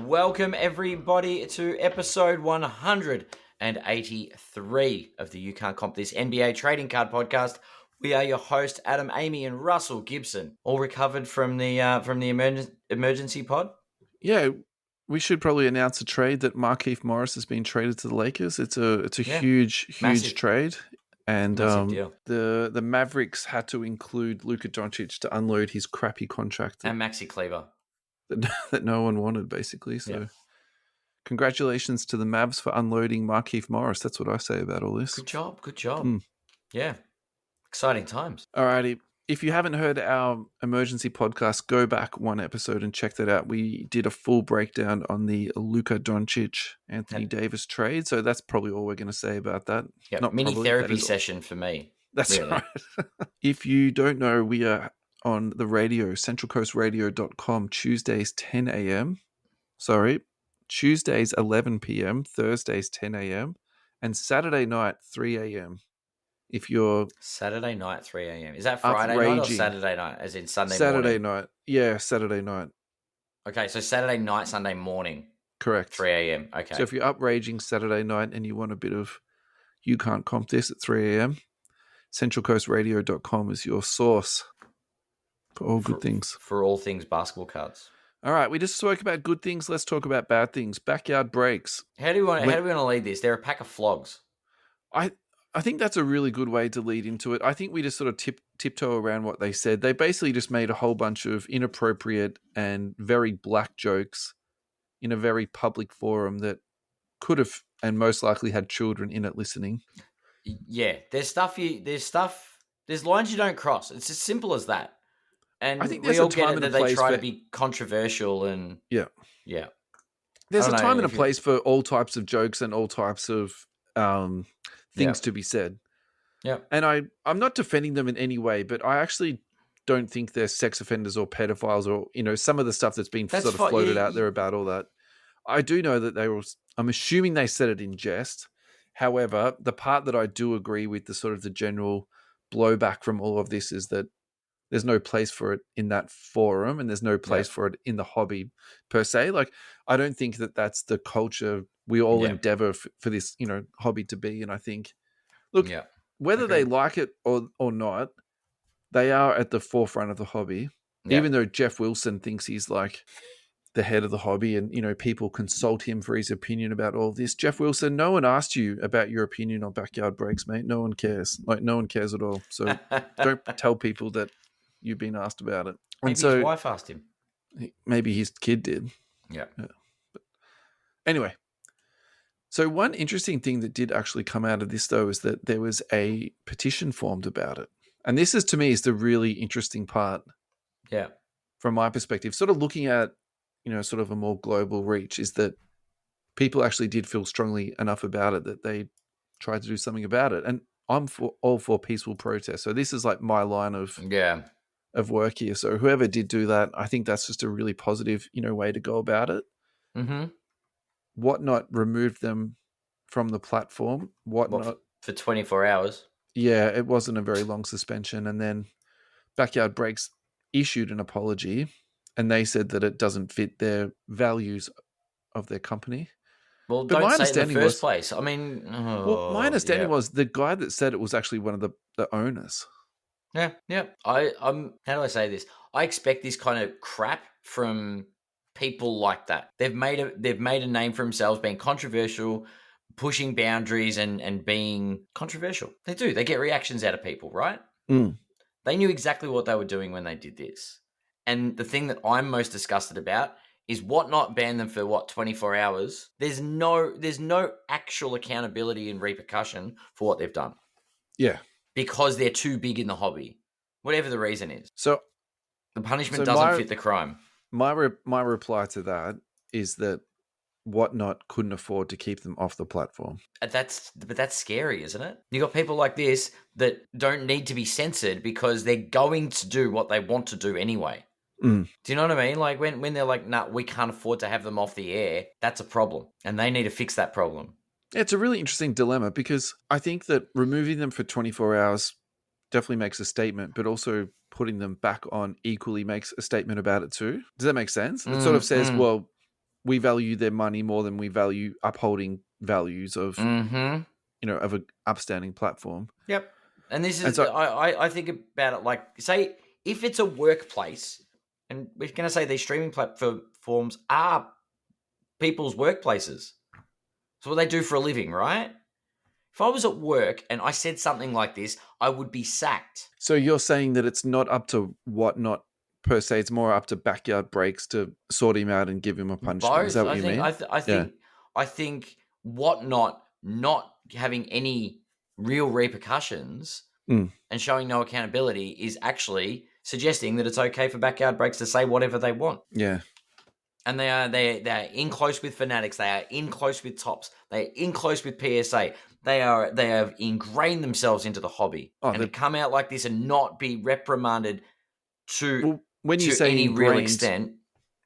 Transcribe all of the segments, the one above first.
Welcome everybody to episode 183 of the You Can't Comp This NBA Trading Card Podcast. We are your host, Adam, Amy, and Russell Gibson. All recovered from the emergency pod. Yeah, we should probably announce a trade that Markieff Morris has been traded to the Lakers. It's a huge Massive. trade, and Massive deal. the Mavericks had to include Luka Doncic to unload his crappy contract And Maxi Kleber that no one wanted, basically. So, Congratulations to the Mavs for unloading Markieff Morris. That's what I say about all this. Good job. Yeah, exciting times. Alrighty. If you haven't heard our emergency podcast, go back one episode and check that out. We did a full breakdown on the Luka Doncic, Anthony Davis trade. So that's probably all we're going to say about that. Yeah, Not mini probably, therapy session for me. That's really. right. If you don't know, we are on the radio, centralcoastradio.com, Tuesdays 10 a.m. Sorry, Tuesdays 11 p.m., Thursdays 10 a.m., and Saturday night 3 a.m. If you're Saturday night, 3 a.m. Is that Friday night or Saturday night, as in Sunday morning? Saturday night. Yeah, Saturday night. Okay, so Saturday night, Sunday morning. Correct. 3 a.m. Okay. So if you're up raging Saturday night and you want a bit of You Can't Comp This at 3 a.m., centralcoastradio.com is your source for all good things. For all things basketball cards. All right, we just spoke about good things. Let's talk about bad things. Backyard breaks. How do we want to lead this? They're a pack of flogs. I think that's a really good way to lead into it. I think we just sort of tiptoe around what they said. They basically just made a whole bunch of inappropriate and very black jokes in a very public forum that could have and most likely had children in it listening. Yeah, there's lines you don't cross. It's as simple as that. And I think we all get it that they try to be controversial and yeah. There's a time and a place for all types of jokes and all types of things to be said. Yeah. And I'm not defending them in any way, but I actually don't think they're sex offenders or pedophiles or, some of the stuff that's been floated out there about all that. I do know that I'm assuming they said it in jest. However, the part that I do agree with the general blowback from all of this is that there's no place for it in that forum and there's no place for it in the hobby per se. Like, I don't think that that's the culture we all endeavor for this, hobby to be. And I think, look, whether they like it or not, they are at the forefront of the hobby. Yeah. Even though Jeff Wilson thinks he's like the head of the hobby and, people consult him for his opinion about all of this. Jeff Wilson, no one asked you about your opinion on backyard breaks, mate. No one cares. Like, no one cares at all. So don't tell people that you've been asked about it. Maybe his wife asked him. Maybe his kid did. Yeah. But anyway, so one interesting thing that did actually come out of this, though, is that there was a petition formed about it. And this is, to me, is the really interesting part. Yeah. From my perspective, sort of looking at, sort of a more global reach, is that people actually did feel strongly enough about it that they tried to do something about it. And I'm all for peaceful protest. So this is like my line of work here. So whoever did do that, I think that's just a really positive, way to go about it. Mm-hmm. Whatnot removed them from the platform. Whatnot for 24 hours. Yeah, it wasn't a very long suspension. And then Backyard Breaks issued an apology, and they said that it doesn't fit their values of their company. Well, but don't say it in the first place. I mean, my understanding was the guy that said it was actually one of the owners. Yeah. I'm. How do I say this? I expect this kind of crap from people like that. They've made a name for themselves, being controversial, pushing boundaries, and being controversial. They do. They get reactions out of people, right? Mm. They knew exactly what they were doing when they did this. And the thing that I'm most disgusted about is Whatnot banned them for 24 hours. There's no actual accountability and repercussion for what they've done. Yeah. Because they're too big in the hobby. Whatever the reason is. So the punishment doesn't fit the crime. My reply to that is that Whatnot couldn't afford to keep them off the platform. But that's scary, isn't it? You got people like this that don't need to be censored because they're going to do what they want to do anyway. Mm. Do you know what I mean? Like when they're like, nah, we can't afford to have them off the air, that's a problem. And they need to fix that problem. It's a really interesting dilemma because I think that removing them for 24 hours definitely makes a statement, but also putting them back on equally makes a statement about it too. Does that make sense? It sort of says, well, we value their money more than we value upholding values of of an upstanding platform. Yep. And this And is, so, I think about it like, say, if it's a workplace, and we're going to say these streaming platforms are people's workplaces. It's what they do for a living, right? If I was at work and I said something like this, I would be sacked. So you're saying that it's not up to Whatnot per se; it's more up to Backyard Breaks to sort him out and give him a punishment. Is Both. that what you mean? I think Whatnot not having any real repercussions and showing no accountability is actually suggesting that it's okay for Backyard Breaks to say whatever they want. Yeah. And they are in close with Fanatics. They are in close with Tops. They are in close with PSA. They have ingrained themselves into the hobby. And to come out like this and not be reprimanded to any real extent.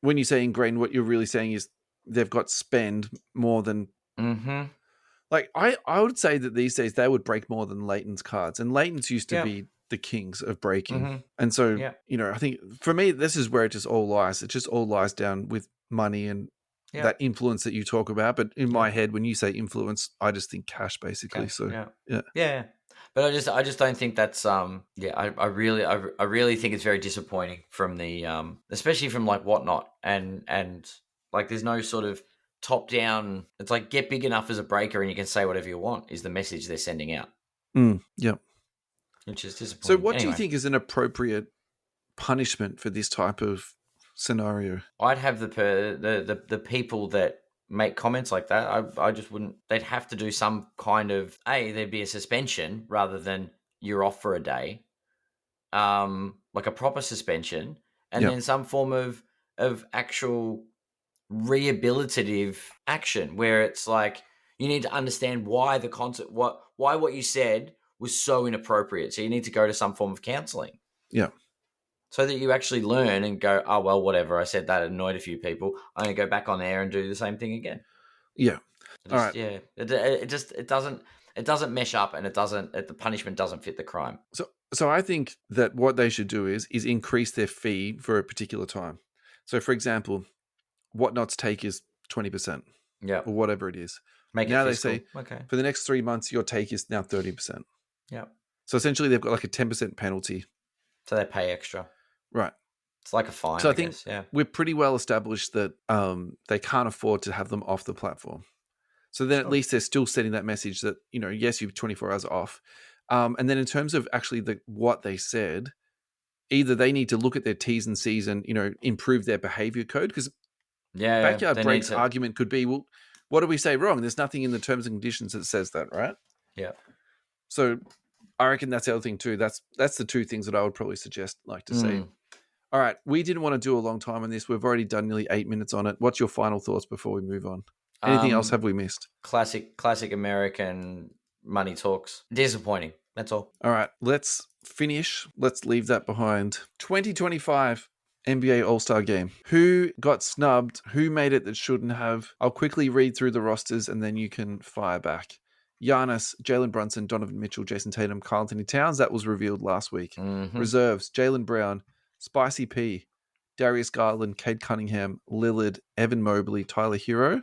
When you say ingrained, what you're really saying is they've got spend more than. Mm-hmm. Like I would say that these days they would break more than Leighton's cards, and Leighton's used to be the kings of breaking. And so, I think for me, this is where it just all lies. It just all lies down with money and that influence that you talk about. But in my head, when you say influence, I just think cash, basically. Cash, so, yeah. But I just don't think that's I really think it's very disappointing from the especially from like Whatnot and like there's no sort of top down. It's like get big enough as a breaker and you can say whatever you want is the message they're sending out. Yeah. Which is disappointing. So what do you think is an appropriate punishment for this type of scenario? I'd have the people that make comments like that. I just wouldn't. They'd have to do some kind of there'd be a suspension rather than you're off for a day, like a proper suspension, and then some form of actual rehabilitative action where it's like you need to understand why the concept, why what you said was so inappropriate. So you need to go to some form of counseling. Yeah. So that you actually learn and go, oh, well, whatever. I said that annoyed a few people. I'm going to go back on there and do the same thing again. Yeah. All right. Yeah. It doesn't mesh up and the punishment doesn't fit the crime. So I think that what they should do is increase their fee for a particular time. So for example, Whatnot's take is 20%. Yeah. Or whatever it is. Make now it they fiscal. say, okay, for the next 3 months, your take is now 30%. Yeah. So essentially they've got like a 10% penalty. So they pay extra. Right. It's like a fine, so I think guess. we're pretty well established that they can't afford to have them off the platform. So then at least they're still sending that message that, yes, you've 24 hours off. And then in terms of actually what they said, either they need to look at their T's and C's and, improve their behavior code. Because Backyard Breaks argument could be, well, what do we say wrong? There's nothing in the terms and conditions that says that, right? Yeah. So I reckon that's the other thing too. That's the two things that I would probably suggest, like to say. All right, we didn't want to do a long time on this. We've already done nearly 8 minutes on it. What's your final thoughts before we move on? Anything else have we missed? Classic American money talks. Disappointing. That's all. All right, let's finish. Let's leave that behind. 2025 NBA All-Star Game. Who got snubbed? Who made it that shouldn't have? I'll quickly read through the rosters and then you can fire back. Giannis, Jalen Brunson, Donovan Mitchell, Jason Tatum, Karl Anthony Towns. That was revealed last week. Reserves, Jaylen Brown, Spicy P, Darius Garland, Cade Cunningham, Lillard, Evan Mobley, Tyler Hero.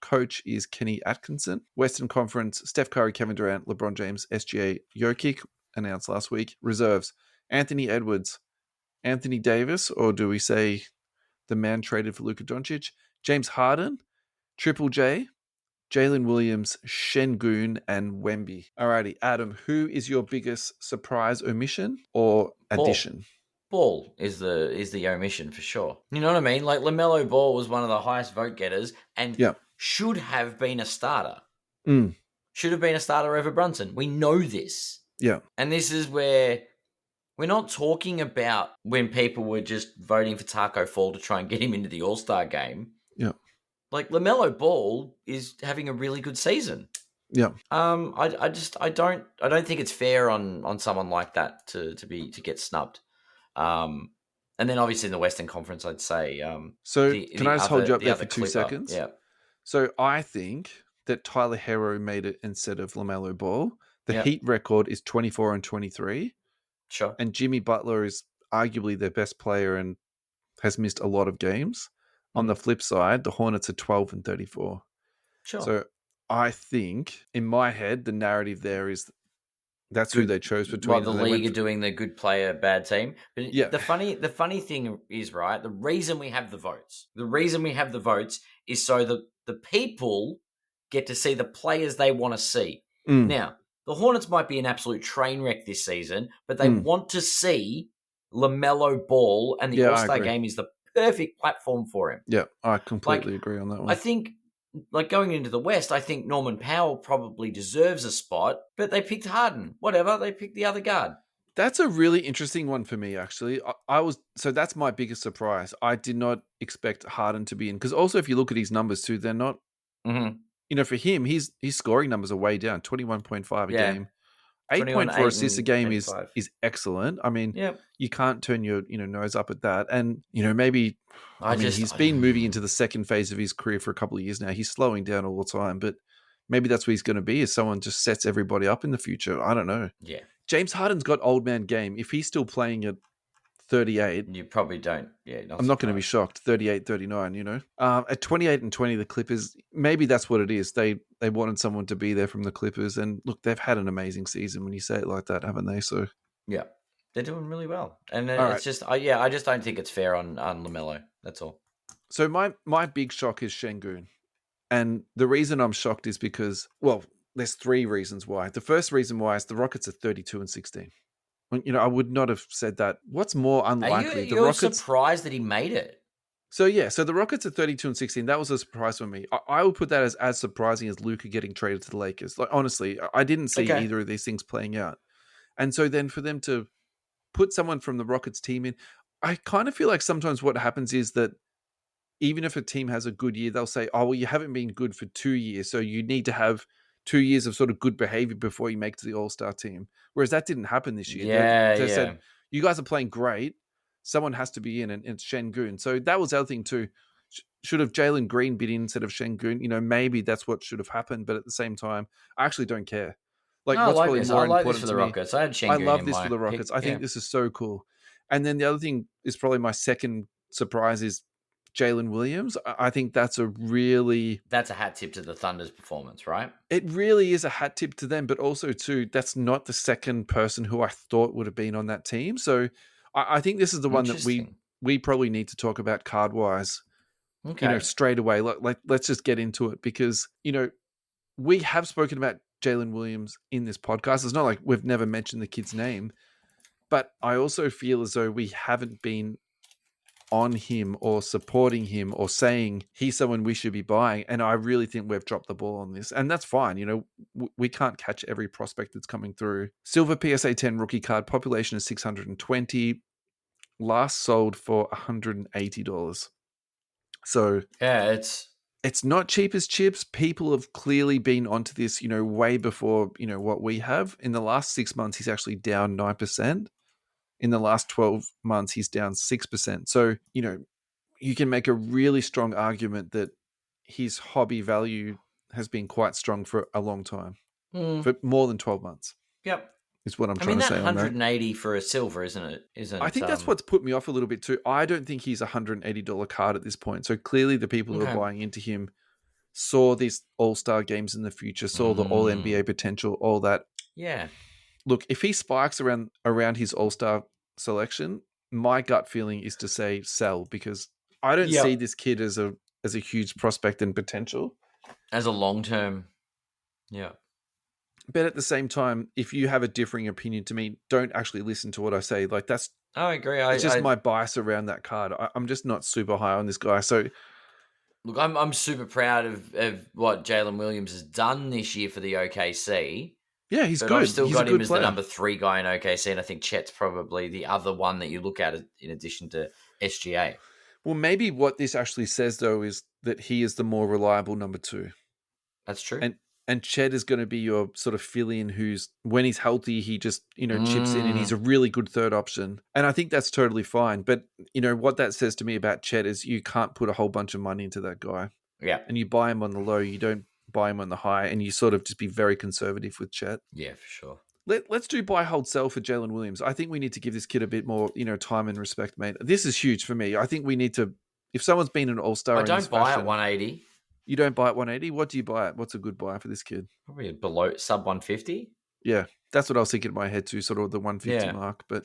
Coach is Kenny Atkinson. Western Conference, Steph Curry, Kevin Durant, LeBron James, SGA Jokic, announced last week. Reserves, Anthony Edwards, Anthony Davis, or do we say the man traded for Luka Doncic? James Harden, Triple J, Jalen Williams, Şengün, and Wemby. Alrighty, Adam, who is your biggest surprise omission or addition? Ball is the omission for sure. You know what I mean? Like LaMelo Ball was one of the highest vote getters and should have been a starter. Should have been a starter over Brunson. We know this. Yeah. And this is where we're not talking about when people were just voting for Taco Fall to try and get him into the All-Star game. Yeah. Like LaMelo Ball is having a really good season. Yeah. I don't think it's fair on someone like that to get snubbed. And then obviously in the Western Conference, I'd say. Can I just hold you up there for 2 seconds? Yeah. So I think that Tyler Hero made it instead of LaMelo Ball. The Heat record is 24-23. Sure. And Jimmy Butler is arguably their best player and has missed a lot of games. On the flip side, the Hornets are 12 and 34. Sure. So I think in my head, the narrative there is that's who they chose between. Well, the league are doing the good player, bad team. But yeah. the funny thing is, right, the reason we have the votes is so that the people get to see the players they want to see. Now, the Hornets might be an absolute train wreck this season, but they want to see LaMelo Ball, and the All-Star game is the perfect platform for him. Yeah, I completely agree on that one. I think, going into the West, I think Norman Powell probably deserves a spot, but they picked Harden. Whatever, they picked the other guard. That's a really interesting one for me, actually. So that's my biggest surprise. I did not expect Harden to be in, because also if you look at his numbers too, they're not, for him, his scoring numbers are way down, 21.5 a game. 8.4 assists a game is excellent. I mean, you can't turn your nose up at that. And maybe he's been moving into the second phase of his career for a couple of years now. He's slowing down all the time, but maybe that's what he's going to be, is someone just sets everybody up in the future. I don't know. Yeah, James Harden's got old man game. If he's still playing at 38, you probably don't. Yeah, I'm not going to be shocked. 38, 39, at 28 and 20, the Clippers, maybe that's what it is. They wanted someone to be there from the Clippers, and look, they've had an amazing season when you say it like that, haven't they? So yeah, they're doing really well, and it's just, I just don't think it's fair on LaMelo. That's all. So my big shock is Şengün, and the reason I'm shocked is because, well, there's three reasons why. The first reason why is the Rockets are 32 and 16. I would not have said that. What's more unlikely? You're surprised that he made it. So the Rockets are 32 and 16. That was a surprise for me. I would put that as surprising as Luka getting traded to the Lakers. Like, honestly, I didn't see either of these things playing out. And so then for them to put someone from the Rockets team in, I kind of feel like sometimes what happens is that even if a team has a good year, they'll say, oh, well, you haven't been good for 2 years, so you need to have 2 years of sort of good behavior before you make it to the All-Star team. Whereas that didn't happen this year. They said, you guys are playing great. Someone has to be in, and it's Şengün. So that was the other thing too. Should have Jalen Green been in instead of Şengün? Maybe that's what should have happened. But at the same time, I actually don't care. Like, what's probably more important for the Rockets. I had Şengün. I love this for the Rockets. I think this is so cool. And then the other thing is probably my second surprise is Jalen Williams. I think that's a hat tip to the Thunder's performance, right? It really is a hat tip to them, but also too, that's not the second person who I thought would have been on that team. So I think this is the one that we probably need to talk about card wise. Okay. Straight away. Like let's just get into it, because we have spoken about Jalen Williams in this podcast. It's not like we've never mentioned the kid's name, but I also feel as though we haven't been on him or supporting him or saying he's someone we should be buying. And I really think we've dropped the ball on this, and that's fine. We can't catch every prospect that's coming through. Silver PSA 10 rookie card, population is 620, last sold for $180. So yeah, it's not cheap as chips. People have clearly been onto this, way before, what we have. In the last 6 months, he's actually down 9%. In the last 12 months, he's down 6%. So, you can make a really strong argument that his hobby value has been quite strong for a long time, for more than 12 months. Yep. Is what I'm trying to say. That 180 for a silver, isn't it? I think that's what's put me off a little bit too. I don't think he's a $180 card at this point. So clearly the people who are buying into him saw these all-star games in the future, saw the all-NBA potential, all that. Yeah. Look, if he spikes around his all-star selection, my gut feeling is to say sell, because I don't see this kid as a huge prospect and potential. As a long-term, yeah. But at the same time, if you have a differing opinion to me, don't actually listen to what I say. Like, that's... I agree. It's just my bias around that card. I'm just not super high on this guy. So, look, I'm super proud of what Jalen Williams has done this year for the OKC. Yeah, he's good. I've still got him as player. the number 3 guy in OKC, and I think Chet's probably the other one that you look at in addition to SGA. Well, maybe what this actually says, though, is that he is the more reliable number 2. That's true. And Chet is going to be your sort of fill-in who's, when he's healthy, he just, chips in, and he's a really good third option. And I think that's totally fine. But, what that says to me about Chet is you can't put a whole bunch of money into that guy. Yeah. And you buy him on the low, you don't buy him on the high, and you sort of just be very conservative with Chet. Yeah, for sure. Let's do buy, hold, sell for Jalen Williams. I think we need to give this kid a bit more, time and respect, mate. This is huge for me. I think we need to, If someone's been an all-star I in this don't buy fashion, at 180. You don't buy at 180? What do you buy at? What's a good buy for this kid? Probably below sub 150. Yeah, that's what I was thinking in my head too, sort of the 150 mark. But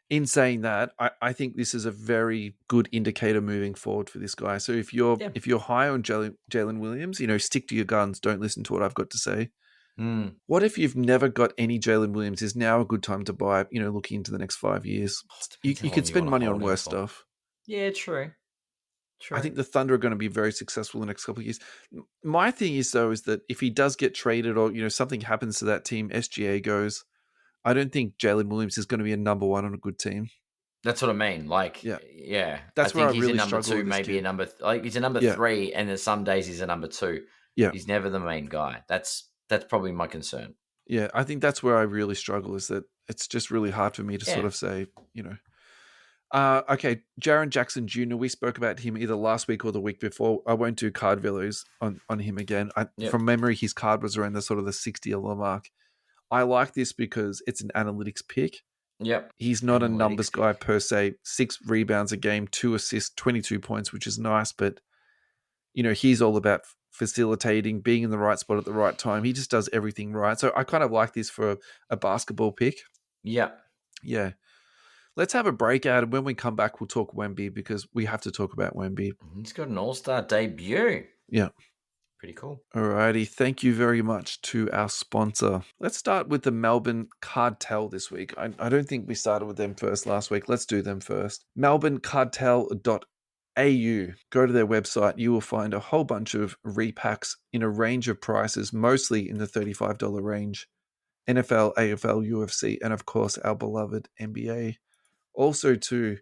in saying that, I think this is a very good indicator moving forward for this guy. So if you're high on Jalen Williams, stick to your guns. Don't listen to what I've got to say. What if you've never got any Jalen Williams? Is now a good time to buy, looking into the next 5 years? You could spend money on worse stuff. Yeah, true. I think the Thunder are going to be very successful in the next couple of years. My thing is, though, is that if he does get traded or, something happens to that team, SGA goes, I don't think Jalen Williams is going to be a number one on a good team. That's what I mean. Like, yeah. That's where I really he's a number struggle two, maybe a number he's a number three, and there's some days he's a number two. Yeah. He's never the main guy. That's probably my concern. Yeah, I think that's where I really struggle, is that it's just really hard for me to sort of say, okay, Jaren Jackson Jr., we spoke about him either last week or the week before. I won't do card values on him again. From memory, his card was around the sort of the $60 mark. I like this because it's an analytics pick. Yep. He's not a numbers guy per se. 6 rebounds a game, 2 assists, 22 points, which is nice. But, he's all about facilitating, being in the right spot at the right time. He just does everything right. So I kind of like this for a basketball pick. Yep. Yeah. Let's have a break out, and when we come back, we'll talk Wemby, because we have to talk about Wemby. He's got an all-star debut. Yeah. Pretty cool. Alrighty. Thank you very much to our sponsor. Let's start with the Melbourne Cartel this week. I don't think we started with them first last week. Let's do them first. melbournecartel.au. Go to their website. You will find a whole bunch of repacks in a range of prices, mostly in the $35 range. NFL, AFL, UFC, and of course our beloved NBA. Also, too,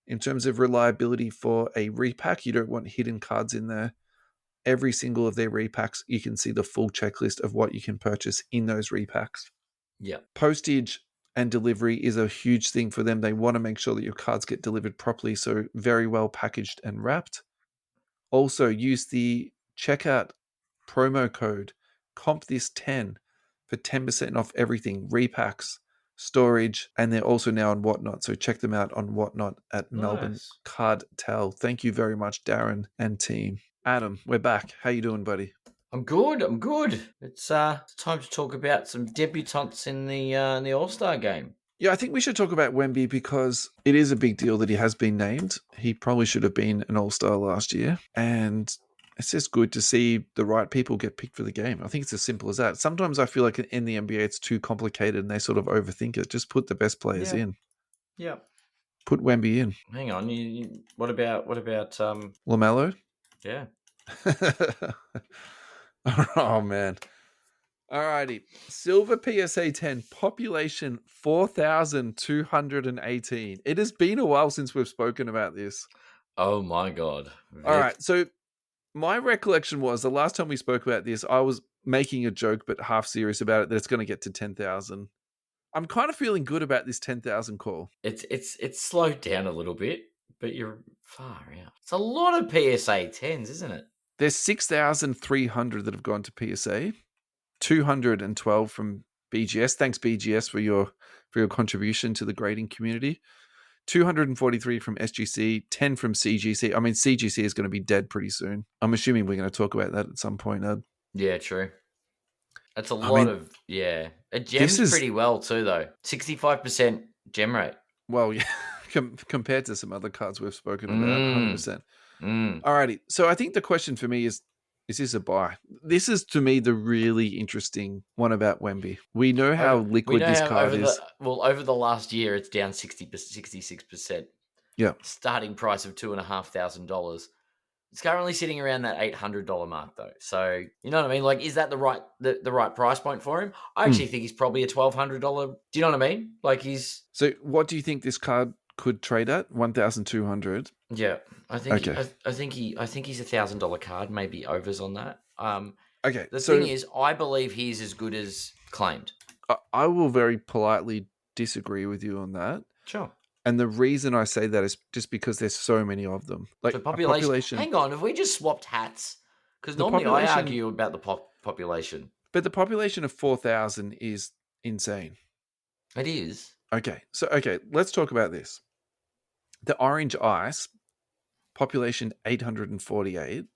in terms of reliability for a repack, you don't want hidden cards in there. Every single of their repacks, you can see the full checklist of what you can purchase in those repacks. Yeah. Postage and delivery is a huge thing for them. They want to make sure that your cards get delivered properly, so very well packaged and wrapped. Also, use the checkout promo code COMPTHIS10 for 10% off everything, repacks, storage, and they're also now on Whatnot. So check them out on Whatnot at Melbourne Cartel. Thank you very much, Darren and team. Adam, we're back. How you doing, buddy? I'm good. It's time to talk about some debutantes in the All-Star game. Yeah, I think we should talk about Wemby because it is a big deal that he has been named. He probably should have been an All-Star last year, and it's just good to see the right people get picked for the game. I think it's as simple as that. Sometimes I feel like in the NBA it's too complicated and they sort of overthink it. Just put the best players in. Yeah. Put Wemby in. Hang on. What about LaMelo? Yeah. Oh, man. Alrighty. Silver PSA 10, population 4,218. It has been a while since we've spoken about this. Oh, my God. All right. So my recollection was the last time we spoke about this, I was making a joke, but half serious about it, that it's going to get to 10,000. I'm kind of feeling good about this 10,000 call. It's slowed down a little bit, but you're far out. It's a lot of PSA 10s, isn't it? There's 6,300 that have gone to PSA, 212 from BGS. Thanks, BGS, for your contribution to the grading community. 243 from SGC, 10 from CGC. I mean, CGC is going to be dead pretty soon. I'm assuming we're going to talk about that at some point, Ed. Yeah, true. That's a lot of, yeah. It gems pretty well too, though. 65% gem rate. Well, yeah, compared to some other cards we've spoken about, 100%. Alrighty, so I think the question for me is this a buy? This is, to me, the really interesting one about Wemby. We know how liquid this card is. Over the last year, it's down 66%. Yeah. Starting price of $2,500. It's currently sitting around that $800 mark, though. So, you know what I mean? Like, is that the right price point for him? I actually think he's probably a $1,200. Do you know what I mean? Like, he's... So, what do you think this card could trade at? 1,200. Yeah, I think he's $1,000 card, maybe overs on that. Okay. The thing is, I believe he's as good as claimed. I will very politely disagree with you on that. Sure. And the reason I say that is just because there's so many of them. Like, so population. Hang on, have we just swapped hats? Because normally I argue about the population. But the population of 4,000 is insane. It is. Okay, let's talk about this. The orange ice population 848,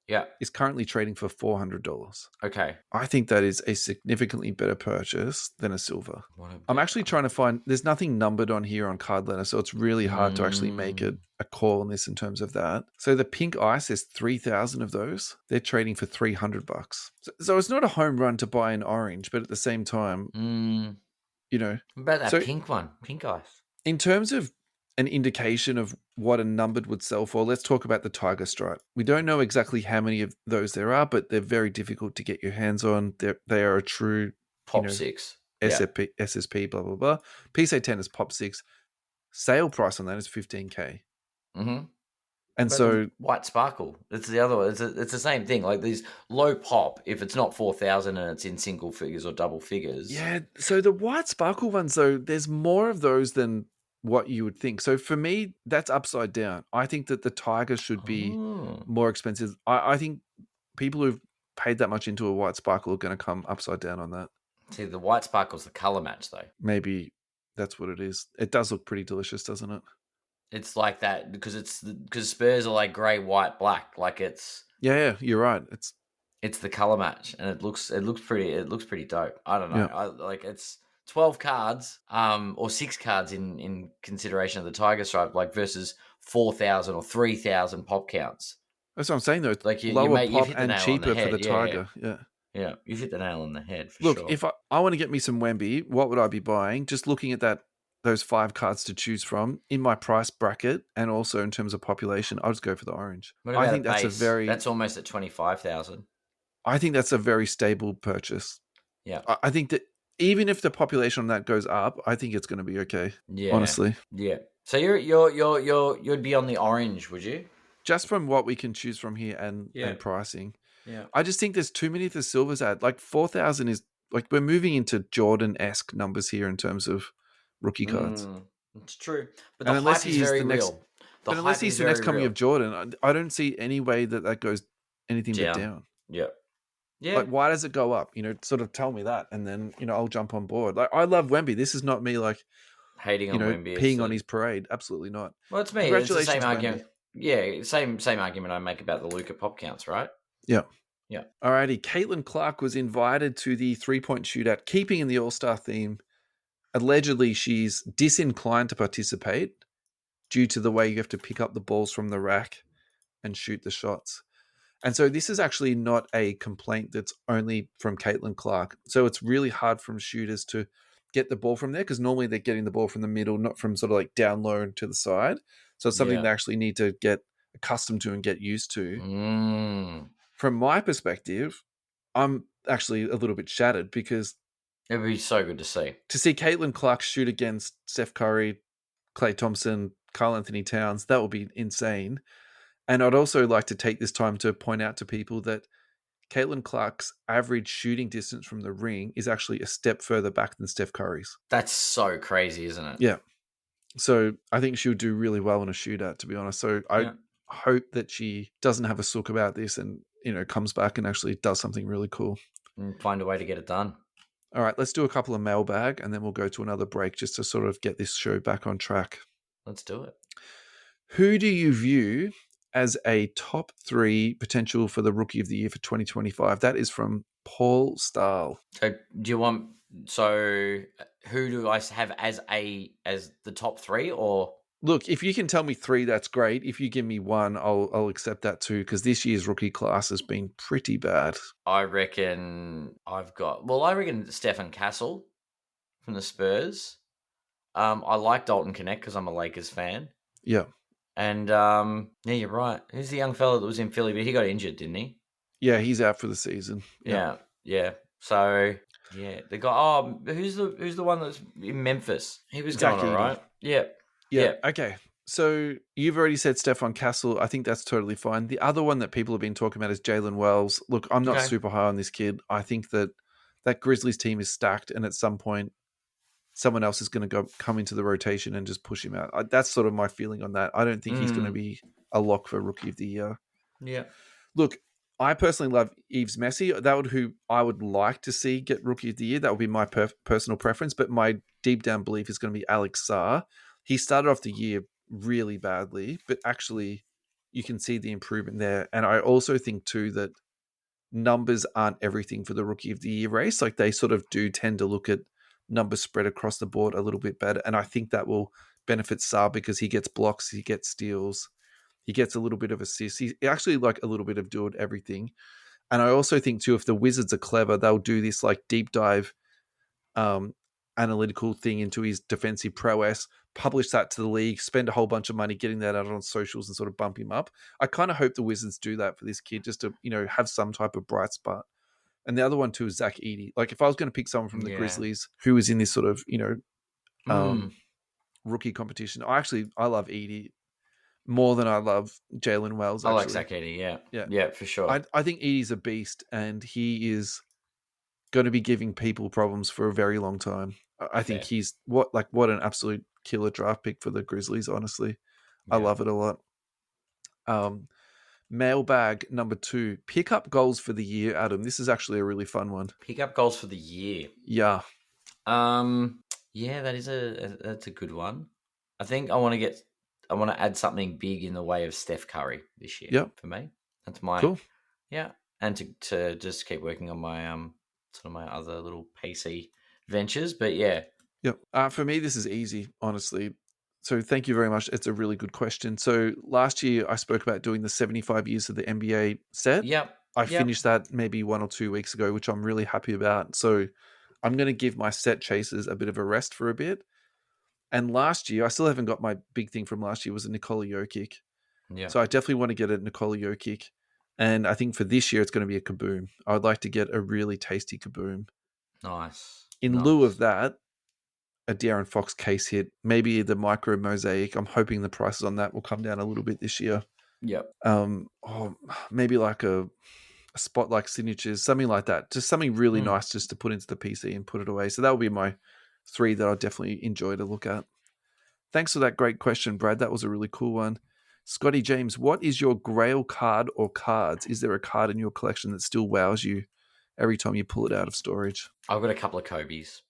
Yeah. is currently trading for $400. Okay. I think that is a significantly better purchase than a silver. I'm actually trying to find, there's nothing numbered on here on card letter, so it's really hard to actually make a call on this in terms of that. So the pink ice, there's 3,000 of those. They're trading for $300. So it's not a home run to buy an orange, but at the same time, you know. What about that So pink one? Pink ice. in terms of an indication of what a numbered would sell for, let's talk about the Tiger Stripe. We don't know exactly how many of those there are, but they're very difficult to get your hands on. They are a true Pop 6. SSP, blah, blah, blah. PSA 10 is Pop 6. Sale price on that is $15K. Mm-hmm. And so white sparkle, it's the other one. It's the same thing. Like these low pop, if it's not 4,000 and it's in single figures or double figures. Yeah. So the white sparkle ones, though, there's more of those than what you would think. So for me, that's upside down. I think that the Tiger should be more expensive. I think people who've paid that much into a white sparkle are going to come upside down on that. See, the white sparkle's the color match, though. Maybe that's what it is. It does look pretty delicious, doesn't it? It's like that because Spurs are like grey, white, black. Like it's you're right. It's the color match, and it looks pretty dope. I don't know. Yeah. It's 12 cards, or 6 cards in consideration of the Tiger Stripe, like versus 4,000 or 3,000 pop counts. That's what I'm saying, though. Like lower pop and cheaper for the Tiger. Yeah, you've hit the nail on the head for sure. Look, if I want to get me some Wemby, what would I be buying? Just looking at those 5 cards to choose from in my price bracket, and also in terms of population, I'll just go for the orange. I think that's almost at 25,000. I think that's a very stable purchase. Yeah, I think that even if the population on that goes up, I think it's going to be okay. Yeah, honestly. Yeah. So you'd be on the orange, would you? Just from what we can choose from here and pricing. Yeah. I just think there's too many of the silvers at like 4,000 is like we're moving into Jordan-esque numbers here in terms of rookie cards. It's true, but the hype is very real. But unless he's the next coming of Jordan, I don't see any way that goes anything but down. Yeah. Yeah. Like, why does it go up? Sort of tell me that, and then I'll jump on board. Like, I love Wemby. This is not me like hating on Wemby, peeing on his parade. Absolutely not. Well, it's me. Congratulations, it's the same argument. Yeah, same argument I make about the Luka pop counts, right? Yeah. Yeah. Alrighty. Caitlin Clark was invited to the 3-point shootout, keeping in the All-Star theme. Allegedly, she's disinclined to participate due to the way you have to pick up the balls from the rack and shoot the shots. And so this is actually not a complaint that's only from Caitlin Clark. So it's really hard from shooters to get the ball from there because normally they're getting the ball from the middle, not from sort of like down low and to the side. So it's something they actually need to get accustomed to and get used to. From my perspective, I'm actually a little bit shattered because it would be so good to see. To see Caitlin Clark shoot against Steph Curry, Klay Thompson, Karl Anthony Towns, that would be insane. And I'd also like to take this time to point out to people that Caitlin Clark's average shooting distance from the ring is actually a step further back than Steph Curry's. That's so crazy, isn't it? Yeah. So I think she'll do really well in a shootout, to be honest. So I hope that she doesn't have a sook about this and, comes back and actually does something really cool. And find a way to get it done. All right, let's do a couple of mailbag and then we'll go to another break just to sort of get this show back on track. Let's do it. Who do you view as a top 3 potential for the Rookie of the Year for 2025? That is from Paul Stahl. So who do I have as the top 3 or? Look, if you can tell me 3, that's great. If you give me 1, I'll accept that too, because this year's rookie class has been pretty bad. I reckon Stephen Castle from the Spurs. I like Dalton Connect because I'm a Lakers fan. Yeah. And you're right. Who's the young fella that was in Philly, but he got injured, didn't he? Yeah, he's out for the season. Yeah. So the guy. Who's the one that's in Memphis? He was going all right. Yeah. Okay. So you've already said Stephon Castle. I think that's totally fine. The other one that people have been talking about is Jalen Wells. Look, I'm not super high on this kid. I think that Grizzlies team is stacked, and at some point, someone else is going to come into the rotation and just push him out. That's sort of my feeling on that. I don't think he's going to be a lock for Rookie of the Year. Yeah. Look, I personally love Yves Messi. That would who I would like to see get Rookie of the Year. That would be my personal preference. But my deep down belief is going to be Alex Sarr. He started off the year really badly, but actually, you can see the improvement there. And I also think too that numbers aren't everything for the Rookie of the Year race. Like they sort of do tend to look at numbers spread across the board a little bit better. And I think that will benefit Saab because he gets blocks, he gets steals, he gets a little bit of assists. He's actually like a little bit of doing everything. And I also think too, if the Wizards are clever, they'll do this like deep dive analytical thing into his defensive prowess, publish that to the league, spend a whole bunch of money getting that out on socials and sort of bump him up. I kind of hope the Wizards do that for this kid just to, have some type of bright spot. And the other one too is Zach Edey. Like if I was going to pick someone from the Grizzlies who is in this sort of, rookie competition, I love Edey more than I love Jalen Wells. Actually. I like Zach Edey, yeah, for sure. I think Edey's a beast, and he is going to be giving people problems for a very long time. I think he's what an absolute killer draft pick for the Grizzlies. Honestly, I love it a lot. Mailbag number 2, pickup goals for the year, Adam. This is actually a really fun one. Pickup goals for the year. Yeah. Yeah, that's a good one. I think I want to add something big in the way of Steph Curry this year. Yep. For me, that's my cool. Yeah, and to just keep working on my sort of my other little PC ventures, but yeah. Yep. For me, this is easy, honestly. So thank you very much. It's a really good question. So last year I spoke about doing the 75 years of the NBA set. Yep. I finished that maybe 1 or 2 weeks ago, which I'm really happy about. So I'm going to give my set chasers a bit of a rest for a bit. And last year, I still haven't got my big thing from last year was a Nikola Jokic. Yeah. So I definitely want to get a Nikola Jokic. And I think for this year, it's going to be a Kaboom. I would like to get a really tasty Kaboom. Nice. In lieu of that, a De'Aaron Fox case hit, maybe the micro mosaic. I'm hoping the prices on that will come down a little bit this year. Yep. Maybe like a spot like signatures, something like that. Just something really nice just to put into the PC and put it away. So that will be my 3 that I'll definitely enjoy to look at. Thanks for that great question, Brad. That was a really cool one. Scotty James, what is your grail card or cards? Is there a card in your collection that still wows you every time you pull it out of storage? I've got a couple of Kobe's.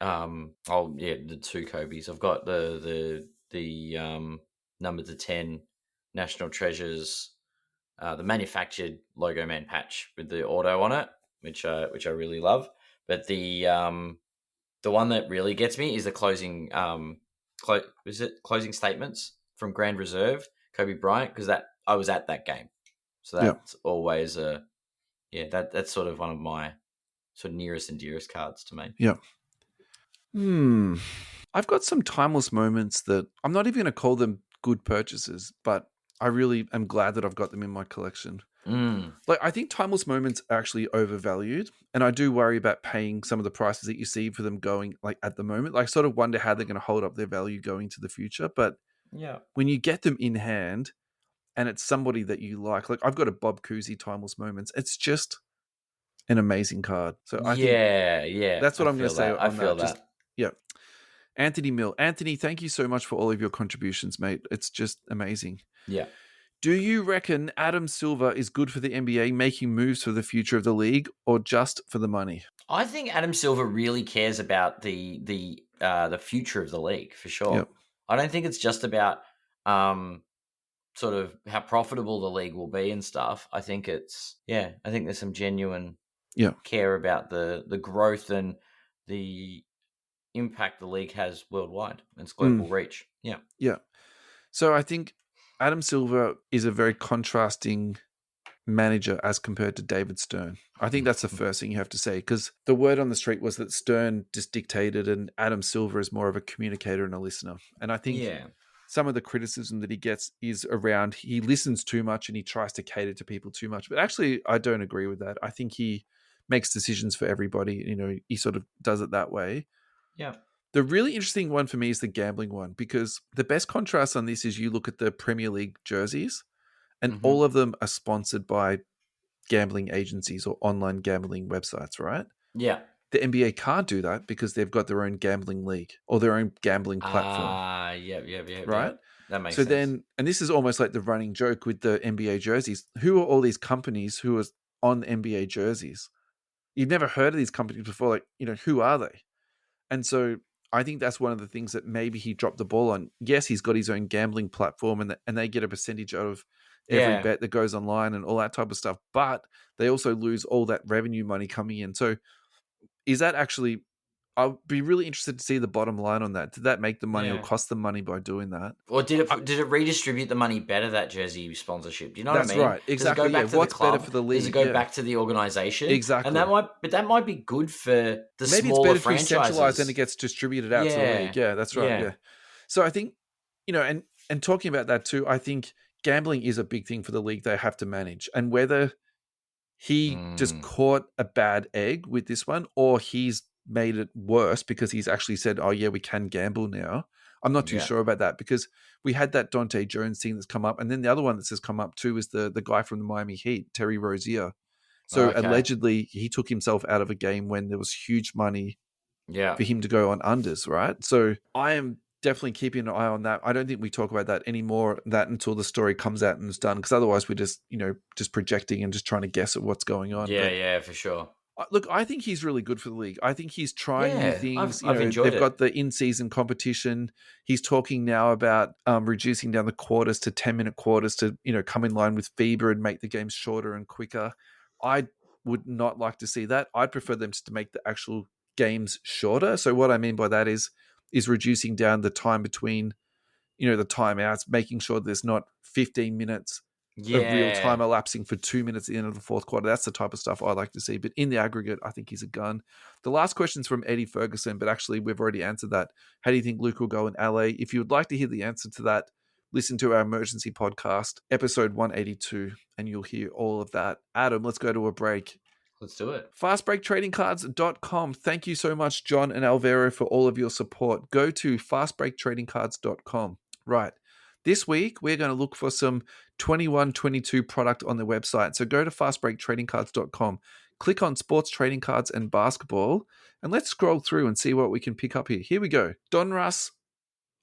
The 2 Kobe's. I've got the number to 10 National Treasures, the manufactured Logo Man patch with the auto on it, which I really love. But the one that really gets me is the closing statements from Grand Reserve, Kobe Bryant, because I was at that game, so that's always that's sort of one of my sort of nearest and dearest cards to me. Yeah. I've got some timeless moments that I'm not even going to call them good purchases, but I really am glad that I've got them in my collection. Like I think timeless moments are actually overvalued, and I do worry about paying some of the prices that you see for them going like at the moment. Like, sort of wonder how they're going to hold up their value going to the future. But when you get them in hand, and it's somebody that you like I've got a Bob Cousy timeless moments. It's just an amazing card. So I think that's what I'm going to say. I feel that. Anthony Mill. Anthony, thank you so much for all of your contributions, mate. It's just amazing. Yeah. Do you reckon Adam Silver is good for the NBA, making moves for the future of the league, or just for the money? I think Adam Silver really cares about the future of the league, for sure. Yep. I don't think it's just about sort of how profitable the league will be and stuff. I think I think there's some genuine care about the growth and the impact the league has worldwide and its global reach. Yeah. So I think Adam Silver is a very contrasting manager as compared to David Stern. I think that's the first thing you have to say, because the word on the street was that Stern just dictated and Adam Silver is more of a communicator and a listener. And I think some of the criticism that he gets is around he listens too much and he tries to cater to people too much. But actually, I don't agree with that. I think he makes decisions for everybody. He sort of does it that way. Yeah. The really interesting one for me is the gambling one, because the best contrast on this is you look at the Premier League jerseys and all of them are sponsored by gambling agencies or online gambling websites, right? Yeah. The NBA can't do that because they've got their own gambling league or their own gambling platform. Yeah. Right? That makes sense. Then, and this is almost like the running joke with the NBA jerseys. Who are all these companies who are on NBA jerseys? You've never heard of these companies before. Like, who are they? And so I think that's one of the things that maybe he dropped the ball on. Yes, he's got his own gambling platform, and they get a percentage out of every bet that goes online and all that type of stuff. But they also lose all that revenue money coming in. So is that actually? I'll be really interested to see the bottom line on that. Did that make the money or cost them money by doing that? Or did it redistribute the money better, that jersey sponsorship? Do you know what I That's mean? right. Exactly. Does it go back to What's the club? better for the league? Does it go back to the organization? Exactly. And that might be good for the maybe smaller it's better franchises. to be centralized and it gets distributed out to the league. Yeah, that's right. Yeah. So I think, and talking about that too, I think gambling is a big thing for the league they have to manage. And whether he just caught a bad egg with this one or he's made it worse because he's actually said, oh yeah, we can gamble now. I'm not too sure about that because we had that Dante Jones thing that's come up. And then the other one that's just come up too is the guy from the Miami Heat, Terry Rozier. So allegedly he took himself out of a game when there was huge money for him to go on unders, right? So I am definitely keeping an eye on that. I don't think we talk about that anymore, that until the story comes out and is done, because otherwise we're just, just projecting and just trying to guess at what's going on. Yeah, for sure. Look, I think he's really good for the league. I think he's trying new things. I've enjoyed they've got the in-season competition. He's talking now about reducing down the quarters to 10-minute quarters to, come in line with FIBA and make the games shorter and quicker. I would not like to see that. I'd prefer them to make the actual games shorter. So what I mean by that is reducing down the time between, the timeouts, making sure there's not 15 minutes of real time elapsing for 2 minutes at the end of the fourth quarter. That's the type of stuff I like to see. But in the aggregate, I think he's a gun. The last question's from Eddie Ferguson, but actually we've already answered that. How do you think Luke will go in LA? If you would like to hear the answer to that, listen to our emergency podcast, episode 182, and you'll hear all of that. Adam, let's go to a break. Let's do it. Fastbreaktradingcards.com. Thank you so much, John and Alvaro, for all of your support. Go to fastbreaktradingcards.com. Right. This week, we're going to look for some 21-22 product on the website. So go to fastbreaktradingcards.com, click on sports trading cards and basketball, and let's scroll through and see what we can pick up here. Here we go. Donruss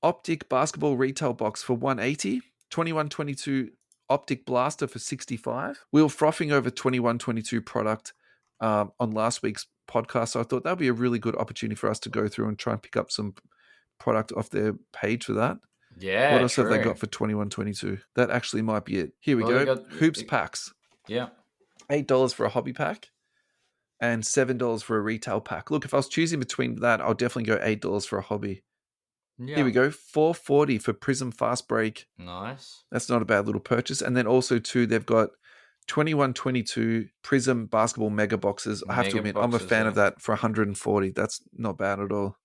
Optic Basketball Retail Box for $180, 21-22 Optic Blaster for $65. We were frothing over 21-22 product on last week's podcast, so I thought that would be a really good opportunity for us to go through and try and pick up some product off their page for that. Yeah. What else have they got for 21-22? That actually might be it. Here we go. Hoops packs. Yeah. $8 for a hobby pack and $7 for a retail pack. Look, if I was choosing between that, I'll definitely go $8 for a hobby. Yeah. Here we go. $4.40 for Prism Fast Break. Nice. That's not a bad little purchase. And then also too, they've got 21-22 Prism Basketball Mega Boxes. I have to admit, I'm a fan of that for $140. That's not bad at all.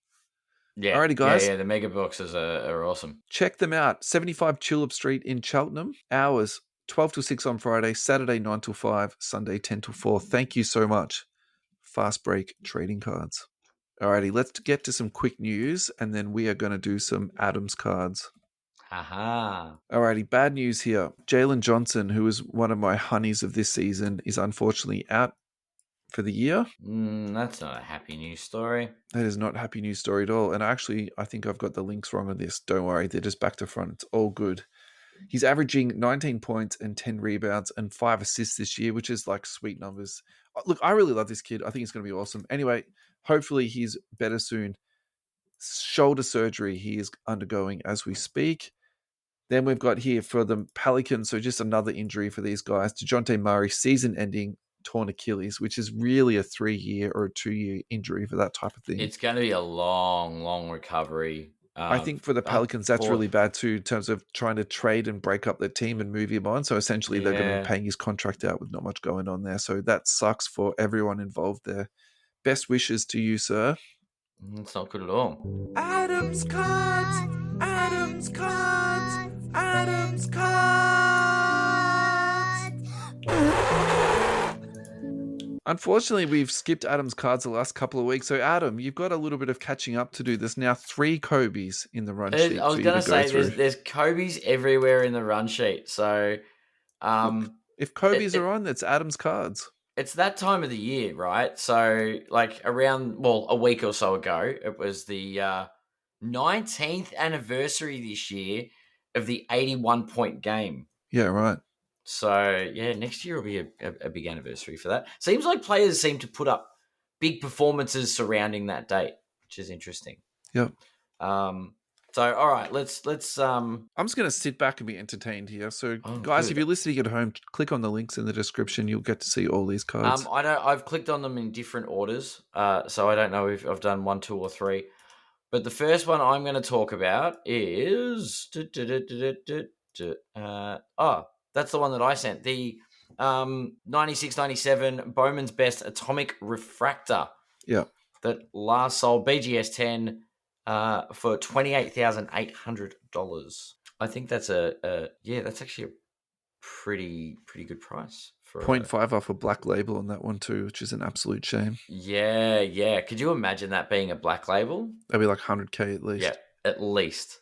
Yeah. Alrighty, guys. Yeah, the mega boxes are awesome. Check them out. 75 Tulip Street in Cheltenham. Hours 12 till 6 on Friday, Saturday 9 till 5, Sunday 10 till 4. Thank you so much. Fast Break Trading Cards. Alrighty, let's get to some quick news, and then we are going to do some Adams cards. Haha. Alrighty, bad news here. Jalen Johnson, who is one of my honeys of this season, is unfortunately out for the year. That's not a happy news story. That is not a happy news story at all. And actually, I think I've got the links wrong on this. Don't worry, they're just back to front. It's all good. He's averaging 19 points and 10 rebounds and 5 assists this year, which is like sweet numbers. Look, I really love this kid. I think it's going to be awesome. Anyway, hopefully he's better soon. Shoulder surgery he is undergoing as we speak. Then we've got here for the Pelicans, so just another injury for these guys. DeJounte Murray, season-ending torn Achilles, which is really a 3-year or a 2-year injury for that type of thing. It's going to be a long, long recovery. I think for the Pelicans, that's really bad too, in terms of trying to trade and break up their team and move him on. So essentially, they're going to be paying his contract out with not much going on there. So that sucks for everyone involved there. Best wishes to you, sir. It's not good at all. Adams cards, Adams cards, Adams cards. Unfortunately, we've skipped Adam's cards the last couple of weeks. So, Adam, you've got a little bit of catching up to do. There's now 3 Kobe's in the run sheet. I was going to say, there's Kobe's everywhere in the run sheet. So, look, if Kobe's are on, it's Adam's cards. It's that time of the year, right? So, like around, a week or so ago, it was the 19th anniversary this year of the 81-point game. Yeah, right. So, yeah, next year will be a big anniversary for that. Seems like players seem to put up big performances surrounding that date, which is interesting. Yep. So all right, let's. I'm just going to sit back and be entertained here. So, guys, good. if you're listening at home, click on the links in the description. You'll get to see all these cards. I don't. I've clicked on them in different orders, so I don't know if I've done 1, 2, or 3. But the first one I'm going to talk about is that's the one that I sent. The 96-97 Bowman's Best Atomic Refractor. Yeah. That last sold BGS 10 for $28,800. I think that's that's actually a pretty good price for 0.5 off a black label on that one too, which is an absolute shame. Yeah. Could you imagine that being a black label? That'd be like 100K at least. Yeah, at least.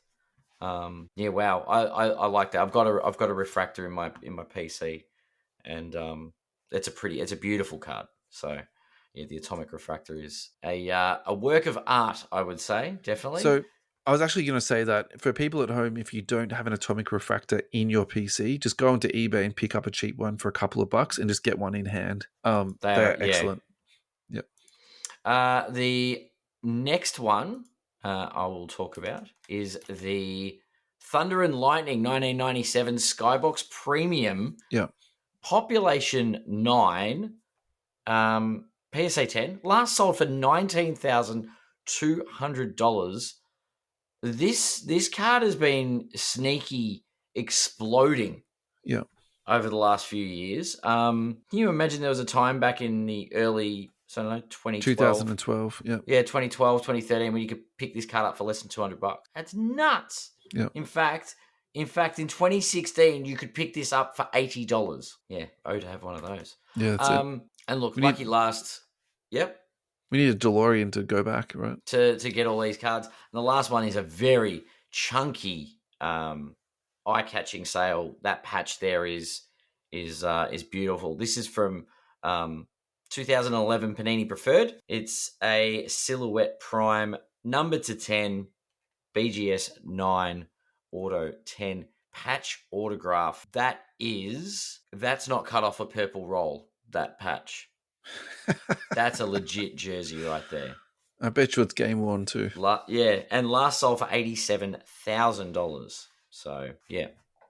Wow. I like that. I've got a refractor in my PC, and it's a beautiful card. So yeah, the Atomic Refractor is a work of art, I would say, definitely. So I was actually going to say that for people at home, if you don't have an Atomic Refractor in your PC, just go onto eBay and pick up a cheap one for a couple of bucks and just get one in hand. They're excellent. Yep. The next one I will talk about is the Thunder and Lightning 1997 Skybox Premium. Yeah. Population 9. PSA 10. Last sold for $19,200. This card has been sneaky exploding. Yeah. Over the last few years. Can you imagine there was a time back in the early, 2012? Yeah. Yeah, 2012, 2013, when you could pick this card up for less than $200. That's nuts. Yeah. In fact, in 2016, you could pick this up for $80. Yeah, to have one of those. Yeah, that's it. And look, lucky last. Yep. We need a DeLorean to go back, right? To get all these cards. And the last one is a very chunky, eye-catching sale. That patch there is beautiful. This is from 2011 Panini Preferred. It's a Silhouette Prime number to 10, BGS 9, Auto 10 patch autograph. That's not cut off a purple roll. That patch. That's a legit jersey right there. I bet you it's game worn too. And last sold for $87,000. So yeah,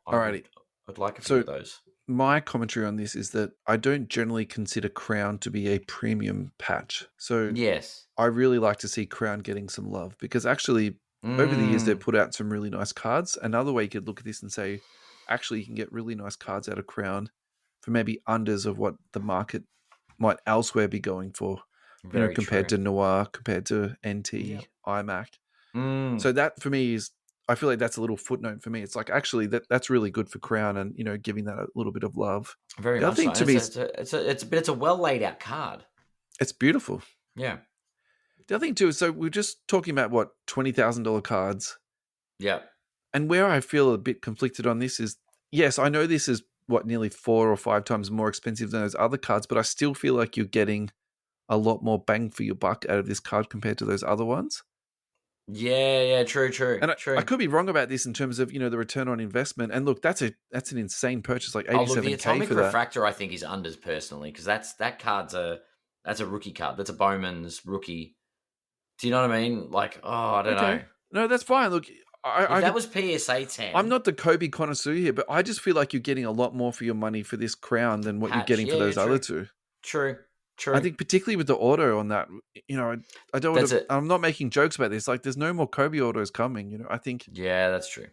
alrighty, I'd like a few of those. My commentary on this is that I don't generally consider Crown to be a premium patch. So yes, I really like to see Crown getting some love because actually over the years they've put out some really nice cards. Another way you could look at this and say, actually you can get really nice cards out of Crown for maybe unders of what the market might elsewhere be going for. Compared to Noir, compared to NT, iMac. So that for me is, I feel like that's a little footnote for me. It's like actually that's really good for Crown and giving that a little bit of love. Very much so. To me, it's a well laid out card. It's beautiful. Yeah. The other thing too is, so we're just talking about what $20,000 cards. Yeah. And where I feel a bit conflicted on this is, yes, I know this is nearly 4 or 5 times more expensive than those other cards, but I still feel like you're getting a lot more bang for your buck out of this card compared to those other ones. Yeah, true. And true. I could be wrong about this in terms of, the return on investment. And look, that's an insane purchase, like $87K the Atomic for that. Refractor, I think, is unders personally, because that card's a rookie card. That's a Bowman's rookie. Do you know what I mean? Like, I don't know. No, that's fine. Look, if that was PSA 10. I'm not the Kobe connoisseur here, but I just feel like you're getting a lot more for your money for this Crown than what you're getting for those other two. True. I think particularly with the auto on that, I don't want to, I'm not making jokes about this. Like, there's no more Kobe autos coming, I think. Yeah, that's true.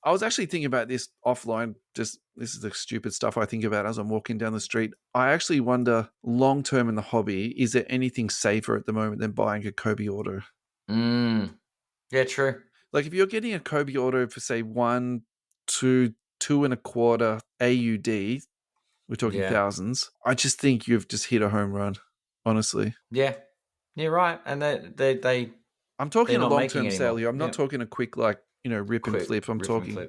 I was actually thinking about this offline. Just, this is the stupid stuff I think about as I'm walking down the street. I actually wonder, long term in the hobby, is there anything safer at the moment than buying a Kobe auto? Yeah, true. Like, if you're getting a Kobe auto for, say, 1, 2, 2.25 AUD, we're talking thousands. I just think you've just hit a home run, honestly. Yeah, right. And they I'm talking a long-term sale here. I'm not talking a quick, rip and flip. I'm talking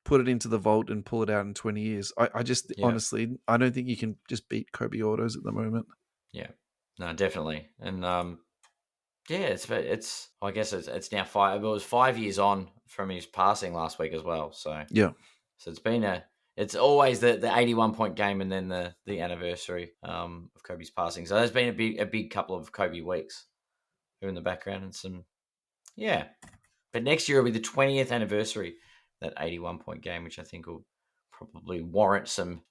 put it into the vault and pull it out in 20 years. I just, honestly, I don't think you can just beat Kobe autos at the moment. Yeah, no, definitely. And, it's I guess it's now 5. It was 5 years on from his passing last week as well. So, so it's been it's always the 81-point game and then the anniversary of Kobe's passing. So there's been a big couple of Kobe weeks here in the background and some Yeah. But next year will be the 20th anniversary of that 81-point game, which I think will probably warrant some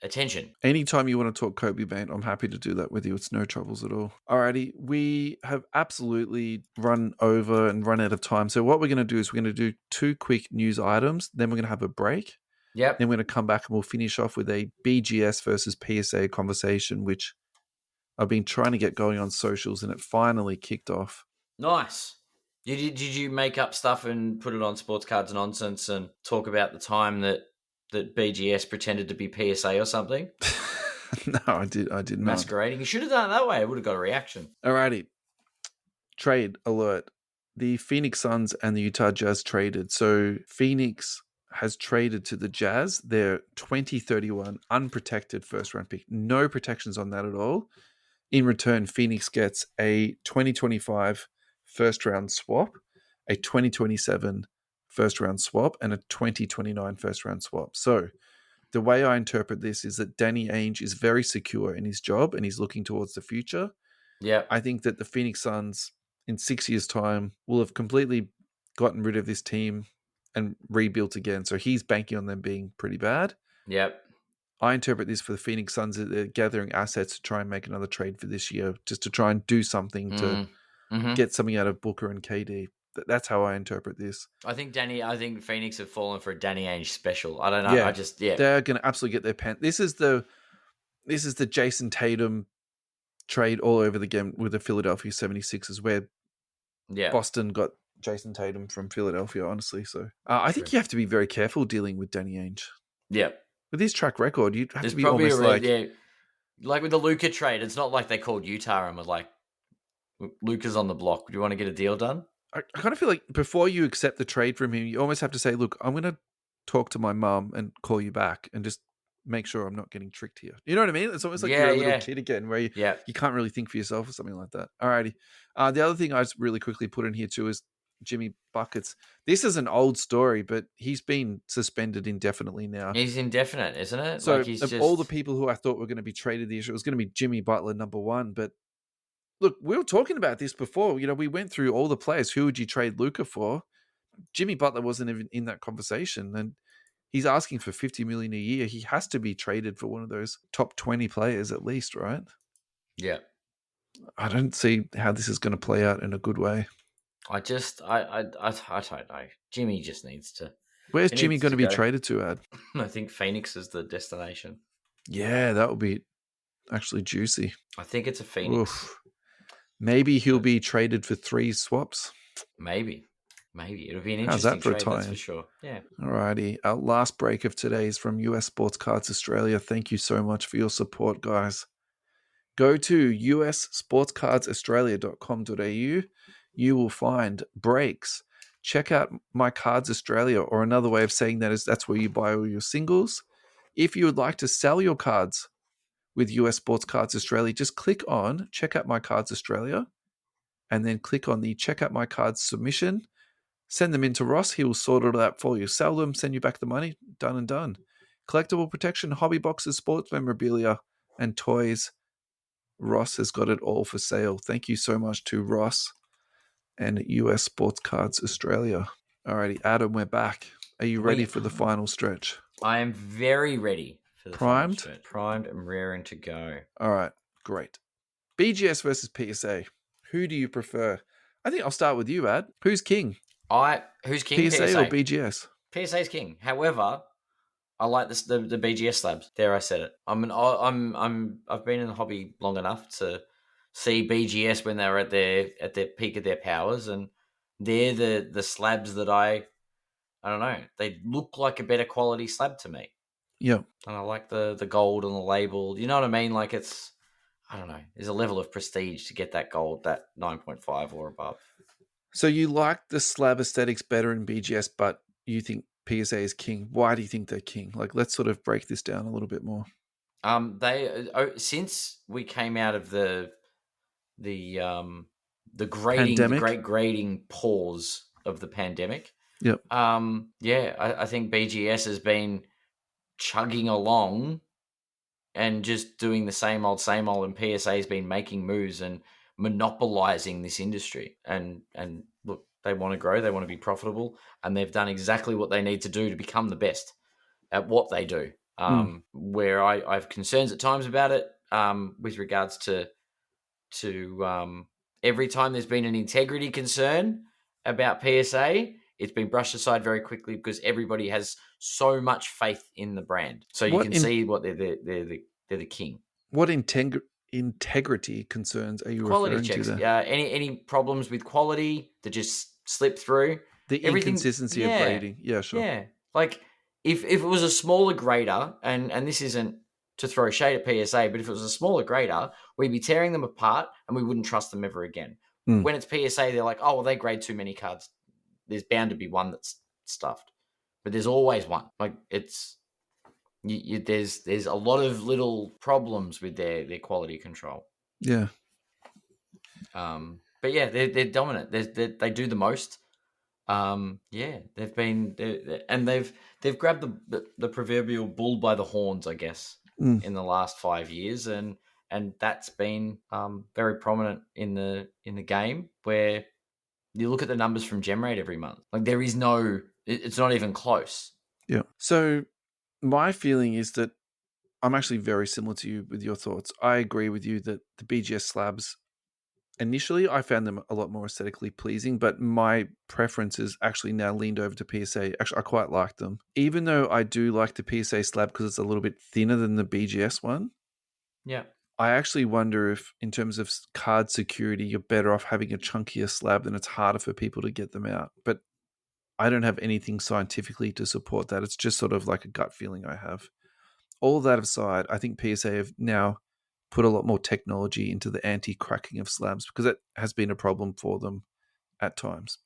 attention. Anytime you want to talk Kobe, mate, I'm happy to do that with you. It's no troubles at all. Alrighty, we have absolutely run over and run out of time. So what we're going to do is we're going to do 2 quick news items. Then we're going to have a break. Yep. Then we're going to come back and we'll finish off with a BGS versus PSA conversation, which I've been trying to get going on socials and it finally kicked off. Nice. Did you make up stuff and put it on Sports Cards Nonsense and talk about the time that BGS pretended to be PSA or something? No, I did not. Masquerading. You should have done it that way. It would have got a reaction. Alrighty. Trade alert. The Phoenix Suns and the Utah Jazz traded. So Phoenix has traded to the Jazz their 2031 unprotected first-round pick. No protections on that at all. In return, Phoenix gets a 2025 first-round swap, a 2027 first-round swap, and a 2029 first-round swap. So the way I interpret this is that Danny Ainge is very secure in his job and he's looking towards the future. Yeah. I think that the Phoenix Suns in 6 years' time will have completely gotten rid of this team and rebuilt again. So he's banking on them being pretty bad. Yep. I interpret this for the Phoenix Suns that they're gathering assets to try and make another trade for this year, just to try and do something to get something out of Booker and KD. That's how I interpret this. I think Phoenix have fallen for a Danny Ainge special. I don't know. Yeah. They're going to absolutely get their pen. This is the Jason Tatum trade all over the game with the Philadelphia 76ers, where Boston got Jason Tatum from Philadelphia, honestly. So I think you have to be very careful dealing with Danny Ainge. Yeah. With his track record, you'd have to be almost like... Like with the Luka trade, it's not like they called Utah and were like, Luka's on the block. Do you want to get a deal done? I kind of feel like before you accept the trade from him, you almost have to say, look, I'm going to talk to my mum and call you back and just make sure I'm not getting tricked here. You know what I mean? It's almost like you're a little kid again where you can't really think for yourself or something like that. Alrighty. The other thing I just really quickly put in here too is Jimmy Buckets. This is an old story, but he's been suspended indefinitely now. He's indefinite, isn't it? So all the people who I thought were going to be traded this year, it was going to be Jimmy Butler, number one. But look, we were talking about this before. You know, we went through all the players. Who would you trade Luka for? Jimmy Butler wasn't even in that conversation. And he's asking for $50 million a year. He has to be traded for one of those top 20 players at least, right? Yeah. I don't see how this is going to play out in a good way. I don't know. Jimmy just needs to. Where's Jimmy going to be traded to, Ad? I think Phoenix is the destination. Yeah, that would be actually juicy. I think it's a Phoenix. Oof. Maybe he'll be traded for 3 swaps. Maybe. It'll be an interesting trade, that's for sure. Yeah. Alrighty. Our last break of today is from US Sports Cards Australia. Thank you so much for your support, guys. Go to ussportscardsaustralia.com.au. You will find breaks. Check out My Cards Australia, or another way of saying that is that's where you buy all your singles. If you would like to sell your cards with US Sports Cards Australia, just click on Check Out My Cards Australia and then click on the Check Out My Cards submission. Send them in to Ross. He will sort it out for you. Sell them, send you back the money. Done and done. Collectible protection, hobby boxes, sports memorabilia, and toys. Ross has got it all for sale. Thank you so much to Ross and US Sports Cards Australia. Alrighty, Adam, we're back. Are you ready for the final stretch? I am very ready for the final stretch. Primed and raring to go. All right, great. BGS versus PSA. Who do you prefer? I think I'll start with you, Ad. Who's king? Who's king? PSA or BGS? PSA's king. However, I like the BGS slabs. There, I said it. I've been in the hobby long enough to see BGS when they were at their peak of their powers, and they're the slabs that I don't know. They look like a better quality slab to me. Yeah, and I like the gold on the label. You know what I mean? Like it's, I don't know. There's a level of prestige to get that gold, that 9.5 or above. So you like the slab aesthetics better in BGS, but you think PSA is king. Why do you think they're king? Like, let's sort of break this down a little bit more. Since we came out of the grading, pandemic? the great grading pause of the pandemic. Yep. I think BGS has been chugging along and just doing the same old, and PSA has been making moves and monopolizing this industry. And look, They want to grow. They want to be profitable, and they've done exactly what they need to do to become the best at what they do. Where I have concerns at times about it, with regards to every time there's been an integrity concern about PSA, it's been brushed aside very quickly because everybody has so much faith in the brand. So you can see what they're the king. What integrity concerns are you Quality referring checks. to there? Any problems with quality that just slip through? The inconsistency of grading. Yeah, sure. Yeah. Like if it was a smaller grader, and this isn't to throw shade at PSA, but if it was a smaller grader, we'd be tearing them apart and we wouldn't trust them ever again. When it's PSA, they're like, oh, well, they grade too many cards. There's bound to be one that's stuffed. But there's always one. Like it's there's a lot of little problems with their quality control. Yeah. But yeah, they're dominant. They do the most. They've been and they've grabbed the proverbial bull by the horns, I guess, in the last 5 years, and that's been very prominent in the game. Where you look at the numbers from GemRate every month, like there is it's not even close. Yeah. So my feeling is that I'm actually very similar to you with your thoughts. I agree with you that the BGS slabs, initially I found them a lot more aesthetically pleasing, but my preference is actually now leaned over to PSA. Actually, I quite like them. Even though I do like the PSA slab because it's a little bit thinner than the BGS one. Yeah. I actually wonder if, in terms of card security, you're better off having a chunkier slab, and it's harder for people to get them out. But I don't have anything scientifically to support that. It's just sort of like a gut feeling I have. All that aside, I think PSA have now put a lot more technology into the anti-cracking of slabs because it has been a problem for them at times.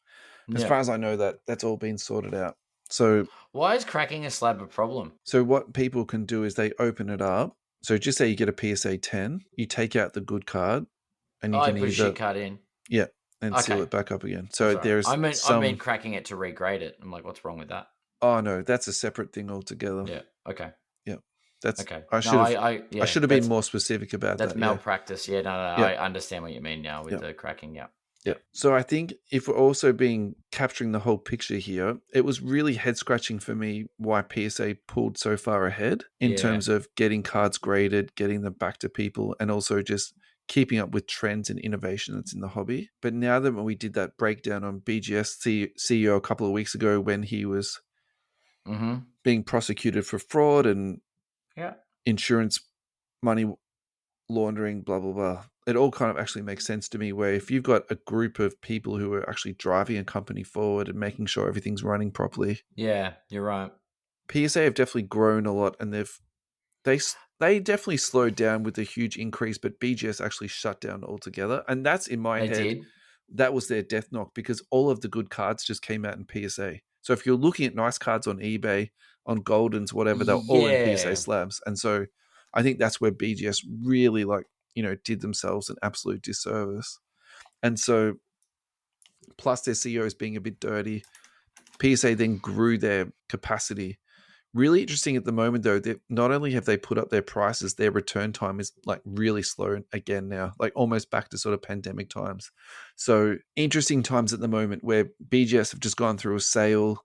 As far as I know, that's all been sorted out. So why is cracking a slab a problem? So what people can do is they open it up. So just say you get a PSA 10, you take out the good card, and you can put a shit card in. Yeah, and seal it back up again. So there's I mean cracking it to regrade it. I'm like, what's wrong with that? Oh no, that's a separate thing altogether. Yeah. Okay. Yeah. That's okay. I should have been more specific about that. That's malpractice. Yeah, no, I understand what you mean now with the cracking. Yeah. Yeah. So I think if we're also capturing the whole picture here, it was really head scratching for me why PSA pulled so far ahead in terms of getting cards graded, getting them back to people, and also just keeping up with trends and innovation that's in the hobby. But now that when we did that breakdown on BGS CEO a couple of weeks ago when he was being prosecuted for fraud and insurance money laundering, blah, blah, blah. It all kind of actually makes sense to me where if you've got a group of people who are actually driving a company forward and making sure everything's running properly. Yeah, you're right. PSA have definitely grown a lot and they definitely slowed down with a huge increase, but BGS actually shut down altogether. And that's in my head. That was their death knock because all of the good cards just came out in PSA. So if you're looking at nice cards on eBay, on Goldens, whatever, they're all in PSA slabs. And so I think that's where BGS really did themselves an absolute disservice. And so plus their CEOs being a bit dirty, PSA then grew their capacity. Really interesting at the moment though, that not only have they put up their prices, their return time is like really slow again now, like almost back to sort of pandemic times. So interesting times at the moment where BGS have just gone through a sale.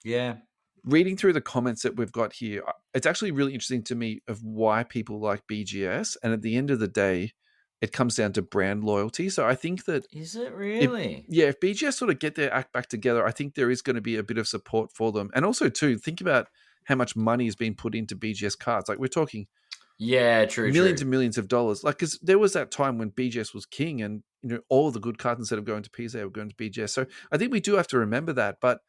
Yeah. Reading through the comments that we've got here, it's actually really interesting to me of why people like BGS. And at the end of the day, it comes down to brand loyalty. So I think that... Is it really? If BGS sort of get their act back together, I think there is going to be a bit of support for them. And also too, think about how much money is being put into BGS cards. Like we're talking... Yeah, true. Millions and millions of dollars. Like, because there was that time when BGS was king and, all the good cards instead of going to PSA were going to BGS. So I think we do have to remember that. But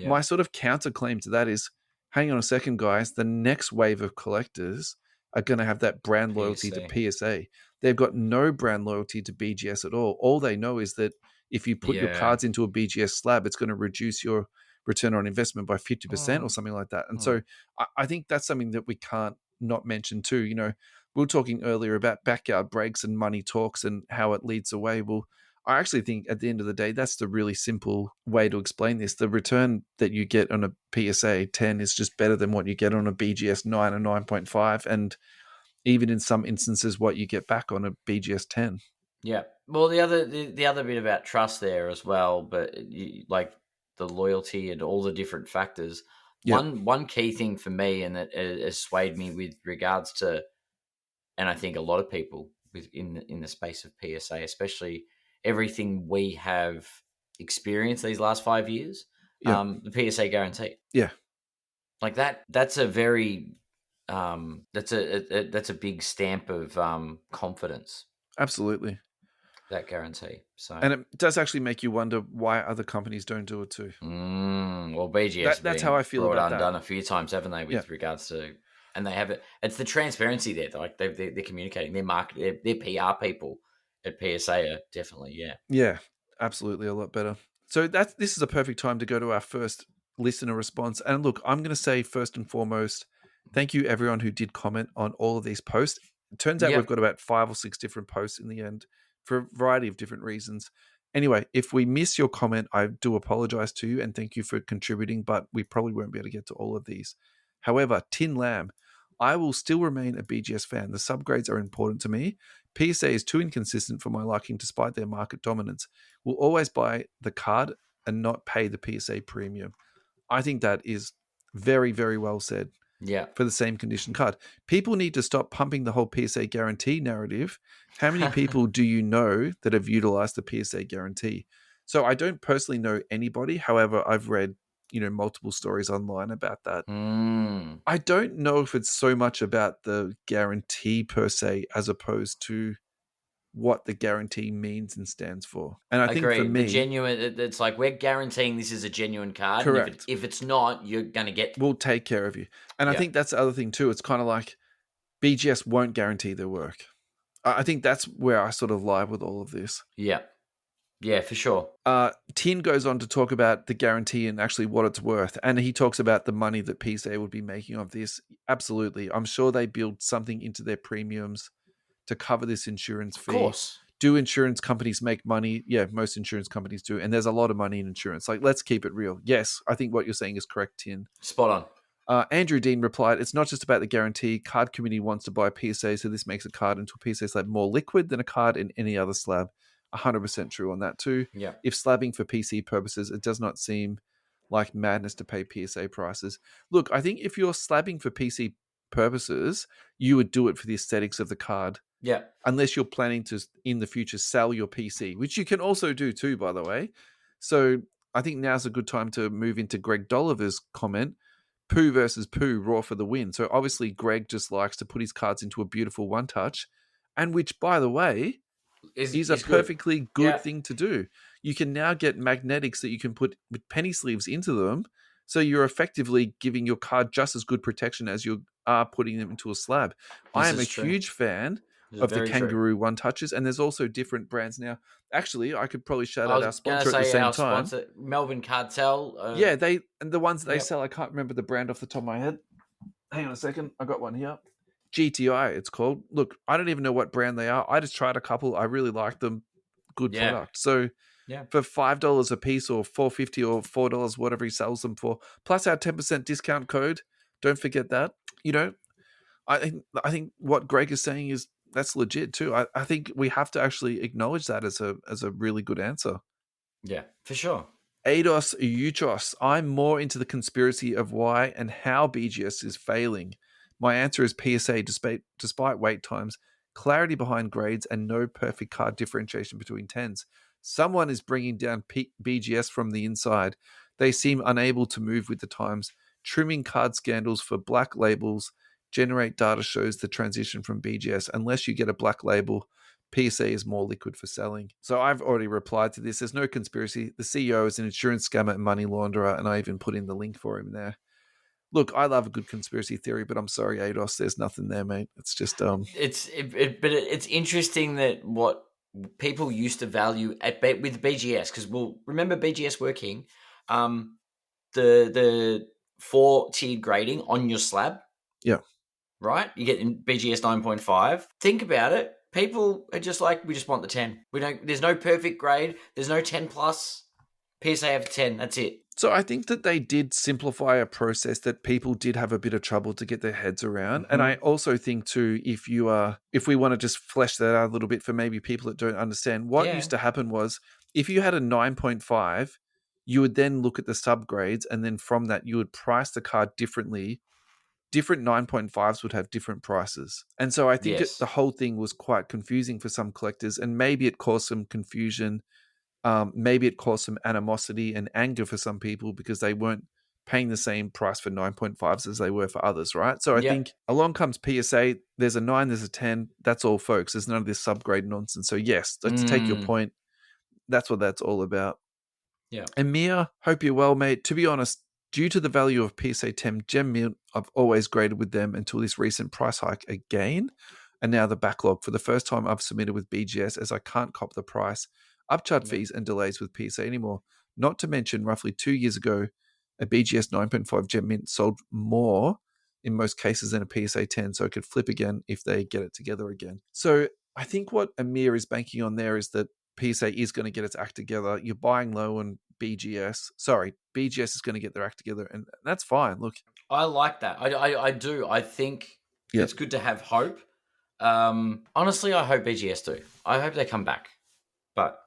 my sort of counterclaim to that is, hang on a second, guys. The next wave of collectors are going to have that brand loyalty to PSA. They've got no brand loyalty to BGS at all. All they know is that if you put your cards into a BGS slab, it's going to reduce your return on investment by 50% or something like that. And so I think that's something that we can't not mention too. We were talking earlier about backyard breaks and money talks and how it leads away. Well, I actually think at the end of the day, that's the really simple way to explain this. The return that you get on a PSA 10 is just better than what you get on a BGS 9 or 9.5. And even in some instances, what you get back on a BGS 10. Yeah. Well, the other bit about trust there as well, but like the loyalty and all the different factors. Yep. One key thing for me, and that has swayed me with regards to, and I think a lot of people in the space of PSA, especially everything we have experienced these last 5 years, Yep. the PSA guarantee. Yeah. Like that's a very that's a big stamp of confidence, Absolutely. that guarantee. So, And it does actually make you wonder why other companies don't do it too. well, BGS has That's been how I feel brought about that. undone a few times, haven't they? With regards to, and they have it. It's the transparency there. Like they're communicating. Their market, their PR people at PSA are definitely, Yeah, absolutely, a lot better. So this is a perfect time to go to our first listener response. And look, I'm going to say first and foremost, thank you everyone who did comment on all of these posts. It turns out we've got about 5 or 6 different posts in the end for a variety of different reasons. Anyway, if we miss your comment, I do apologize to you and thank you for contributing, but we probably won't be able to get to all of these. However, Tin Lamb, I will still remain a BGS fan. The subgrades are important to me. PSA is too inconsistent for my liking despite their market dominance. Will always buy the card and not pay the PSA premium. I think that is very, very well said. Yeah. For the same condition card. People need to stop pumping the whole PSA guarantee narrative. How many people do you know that have utilized the PSA guarantee? So I don't personally know anybody. However, I've read, multiple stories online about that. I don't know if it's so much about the guarantee per se, as opposed to what the guarantee means and stands for. And I think for me, the genuine, it's like we're guaranteeing this is a genuine card. Correct. And if it's not, you're going to get. We'll take care of you. And I think that's the other thing too. It's kind of like BGS won't guarantee their work. I think that's where I sort of lie with all of this. Yeah. Yeah, for sure. Tin goes on to talk about the guarantee and actually what it's worth. And he talks about the money that PSA would be making of this. Absolutely. I'm sure they build something into their premiums to cover this insurance fee. Of course. Do insurance companies make money? Yeah, most insurance companies do. And there's a lot of money in insurance. Like, let's keep it real. Yes, I think what you're saying is correct, Tin. Spot on. Andrew Dean replied, it's not just about the guarantee. Card community wants to buy PSA, so this makes a card into a PSA slab more liquid than a card in any other slab. 100% true on that too. Yeah. If slabbing for PC purposes, it does not seem like madness to pay PSA prices. Look, I think if you're slabbing for PC purposes, you would do it for the aesthetics of the card. Yeah. Unless you're planning to, in the future, sell your PC, which you can also do too, by the way. So I think now's a good time to move into Greg Dolliver's comment, Poo versus Poo, Raw for the win. So obviously Greg just likes to put his cards into a beautiful one-touch, and which, by the way, is a perfectly good thing to do. You can now get magnetics that you can put with penny sleeves into them, so you're effectively giving your card just as good protection as you are putting them into a slab. I am a huge fan of the Kangaroo one touches, and there's also different brands now. Actually, I could probably shout out our sponsor at the same time. Sponsor, Melbourne Cartel. Yeah, and the ones that they sell, I can't remember the brand off the top of my head. Hang on a second, I got one here. GTI, it's called. Look, I don't even know what brand they are. I just tried a couple. I really like them. Good product. So for $5 a piece or $4.50 or $4, whatever he sells them for, plus our 10% discount code. Don't forget that. I think what Greg is saying is that's legit too. I think we have to actually acknowledge that as a really good answer. Yeah, for sure. Eidos Uchos, I'm more into the conspiracy of why and how BGS is failing. My answer is PSA, despite wait times, clarity behind grades, and no perfect card differentiation between 10s. Someone is bringing down BGS from the inside. They seem unable to move with the times. Trimming card scandals for black labels. Generate data shows the transition from BGS. Unless you get a black label, PSA is more liquid for selling. So I've already replied to this. There's no conspiracy. The CEO is an insurance scammer and money launderer, and I even put in the link for him there. Look, I love a good conspiracy theory, but I'm sorry, Eidos, there's nothing there, mate. It's just but it's interesting that what people used to value with BGS, because we'll remember BGS working, the 4-tiered grading on your slab. Yeah. Right? You get in BGS 9.5. Think about it. People are just like, we just want the 10. There's no perfect grade. There's no 10 plus. PSA have 10. That's it. So I think that they did simplify a process that people did have a bit of trouble to get their heads around. And I also think too, if we want to just flesh that out a little bit for maybe people that don't understand, what used to happen was if you had a 9.5, you would then look at the subgrades, and then from that you would price the card differently. Different 9.5s would have different prices. And so I think the whole thing was quite confusing for some collectors, and maybe it caused some confusion. Maybe it caused some animosity and anger for some people because they weren't paying the same price for 9.5s as they were for others, right? So I think along comes PSA. There's a 9, there's a 10. That's all, folks. There's none of this subgrade nonsense. So yes, let's take your point. That's what that's all about. Yeah. Amir, hope you're well, mate. To be honest, due to the value of PSA 10 Gem Mint, I've always graded with them until this recent price hike again. And now the backlog. For the first time, I've submitted with BGS as I can't cop the price, upcharge fees and delays with PSA anymore. Not to mention, roughly 2 years ago, a BGS 9.5 Gem Mint sold more in most cases than a PSA 10, so it could flip again if they get it together again. So I think what Amir is banking on there is that PSA is going to get its act together. You're buying low on BGS. Sorry, BGS is going to get their act together, and that's fine. Look, I like that. I do. I think it's good to have hope. Honestly, I hope BGS do. I hope they come back. But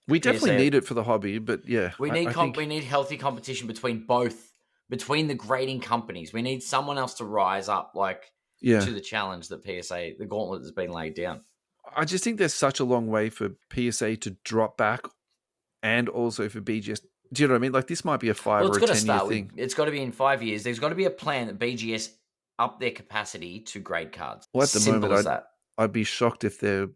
we definitely need it for the hobby. But yeah, we need healthy competition between the grading companies. We need someone else to rise up, to the challenge that PSA, the gauntlet has been laid down. I just think there's such a long way for PSA to drop back, and also for BGS. Do you know what I mean? Like, this might be a 5 or a 10-year thing. It's got to be in 5 years. There's got to be a plan that BGS up their capacity to grade cards. Well, at the moment, I'd be shocked if they've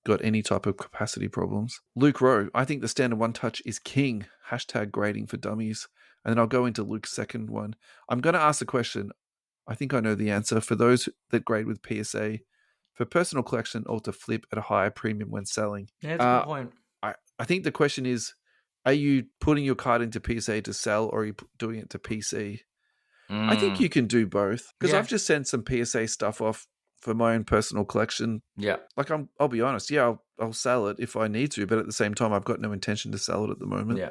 got any type of capacity problems. Luke Rowe, I think the standard one touch is king. # grading for dummies. And then I'll go into Luke's second one. I'm going to ask the question. I think I know the answer. For those that grade with PSA, for personal collection or to flip at a higher premium when selling. Yeah, that's a good point. I think the question is, are you putting your card into PSA to sell, or are you doing it to PC? I think you can do both, because I've just sent some PSA stuff off for my own personal collection. Yeah. Like, I'll be honest. Yeah, I'll sell it if I need to, but at the same time, I've got no intention to sell it at the moment. Yeah.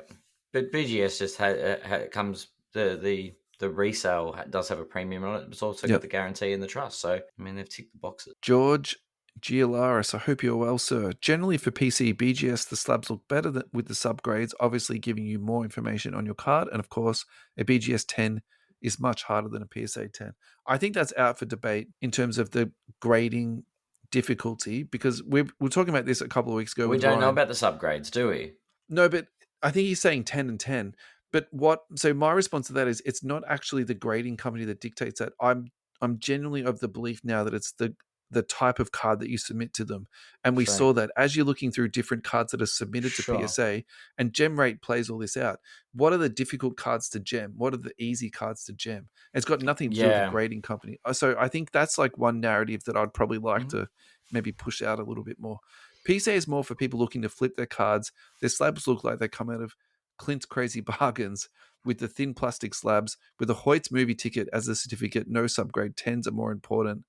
But BGS just comes, the resale does have a premium on it. It's also got the guarantee and the trust. So, I mean, they've ticked the boxes. George Gialaris, I hope you're well, sir. Generally for PC BGS, the slabs look better with the subgrades, obviously giving you more information on your card. And of course, a BGS 10 is much harder than a PSA 10. I think that's out for debate in terms of the grading difficulty, because we were talking about this a couple of weeks ago. We don't know about the subgrades, do we? No, but I think he's saying 10 and 10. But so my response to that is, it's not actually the grading company that dictates that. I'm genuinely of the belief now that it's the type of card that you submit to them. And we saw that as you're looking through different cards that are submitted to PSA, and gem rate plays all this out. What are the difficult cards to gem? What are the easy cards to gem? It's got nothing to do with the grading company. So I think that's like one narrative that I'd probably like to maybe push out a little bit more. PSA is more for people looking to flip their cards. Their slabs look like they come out of Clint's Crazy Bargains, with the thin plastic slabs, with a Hoyt's movie ticket as a certificate. No subgrade. 10s are more important.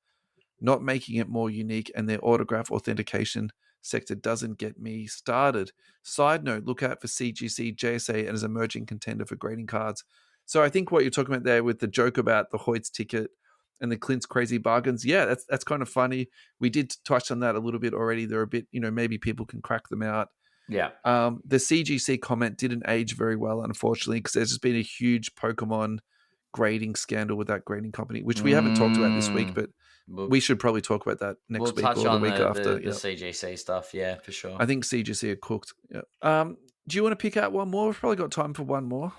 Not making it more unique, and their autograph authentication sector doesn't get me started. Side note, look out for CGC, JSA, and as emerging contender for grading cards. So I think what you're talking about there with the joke about the Hoyt's ticket and the Clint's Crazy Bargains, yeah, that's kind of funny. We did touch on that a little bit already. They're a bit, maybe people can crack them out. Yeah. The CGC comment didn't age very well, unfortunately, because there's just been a huge Pokemon grading scandal with that grading company, which we haven't talked about this week, but we should probably talk about that next week or the week after. The CGC stuff, yeah, for sure. I think CGC are cooked. Yeah. Do you want to pick out one more? We've probably got time for one more.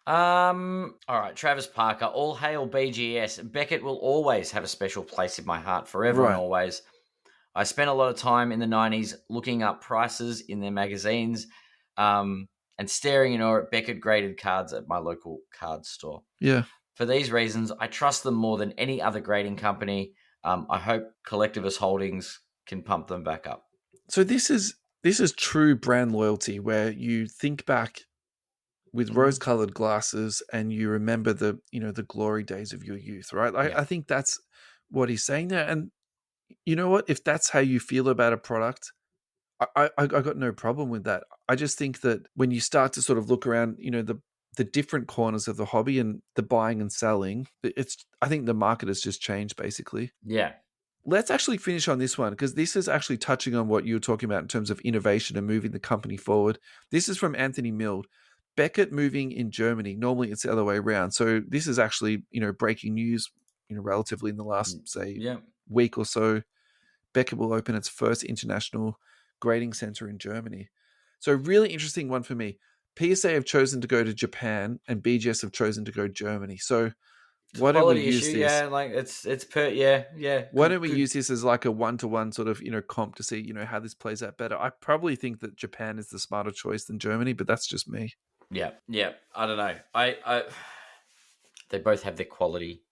All right, Travis Parker. All hail BGS. Beckett will always have a special place in my heart, forever and always. I spent a lot of time in the 90s looking up prices in their magazines, and staring in awe at Beckett graded cards at my local card store. Yeah. For these reasons, I trust them more than any other grading company. I hope Collectivist Holdings can pump them back up. So this is true brand loyalty, where you think back with rose-colored glasses and you remember the glory days of your youth, right? I think that's what he's saying there. And you know what? If that's how you feel about a product, I got no problem with that. I just think that when you start to sort of look around, the different corners of the hobby and the buying and selling, I think the market has just changed basically. Yeah. Let's actually finish on this one because this is actually touching on what you were talking about in terms of innovation and moving the company forward. This is from Anthony Mild. Beckett moving in Germany. Normally it's the other way around. So this is actually, breaking news, relatively in the last, say, week or so. Beckett will open its first international grading center in Germany. So really interesting one for me. PSA have chosen to go to Japan and BGS have chosen to go to Germany. So why don't we use this? Yeah, like yeah. Why don't we use this as like a one-to-one sort of, comp to see, how this plays out better? I probably think that Japan is the smarter choice than Germany, but that's just me. Yeah. I don't know. I they both have their quality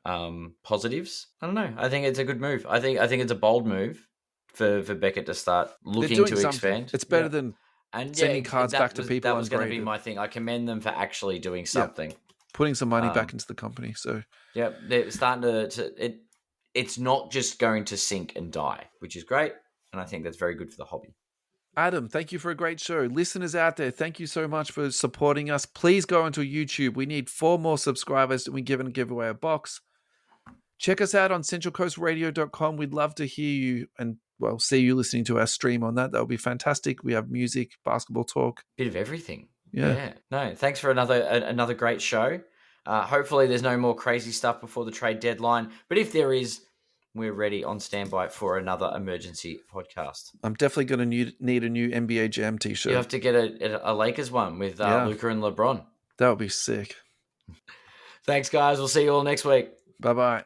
positives. I don't know. I think it's a good move. I think it's a bold move for Beckett to start looking to expand. It's better than sending cards back to people. That was going to be my thing. I commend them for actually doing something. Yeah. Putting some money back into the company. So they're starting to it's not just going to sink and die, which is great. And I think that's very good for the hobby. Adam, thank you for a great show. Listeners out there, thank you so much for supporting us. Please go onto YouTube. We need 4 more subscribers and we give away a box. Check us out on centralcoastradio.com. We'd love to hear you and, see you listening to our stream on that. That would be fantastic. We have music, basketball talk. Bit of everything. Yeah. No, thanks for another great show. Hopefully there's no more crazy stuff before the trade deadline. But if there is, we're ready on standby for another emergency podcast. I'm definitely going to need a new NBA Jam t-shirt. You have to get a Lakers one with Luka and LeBron. That would be sick. Thanks, guys. We'll see you all next week. Bye-bye.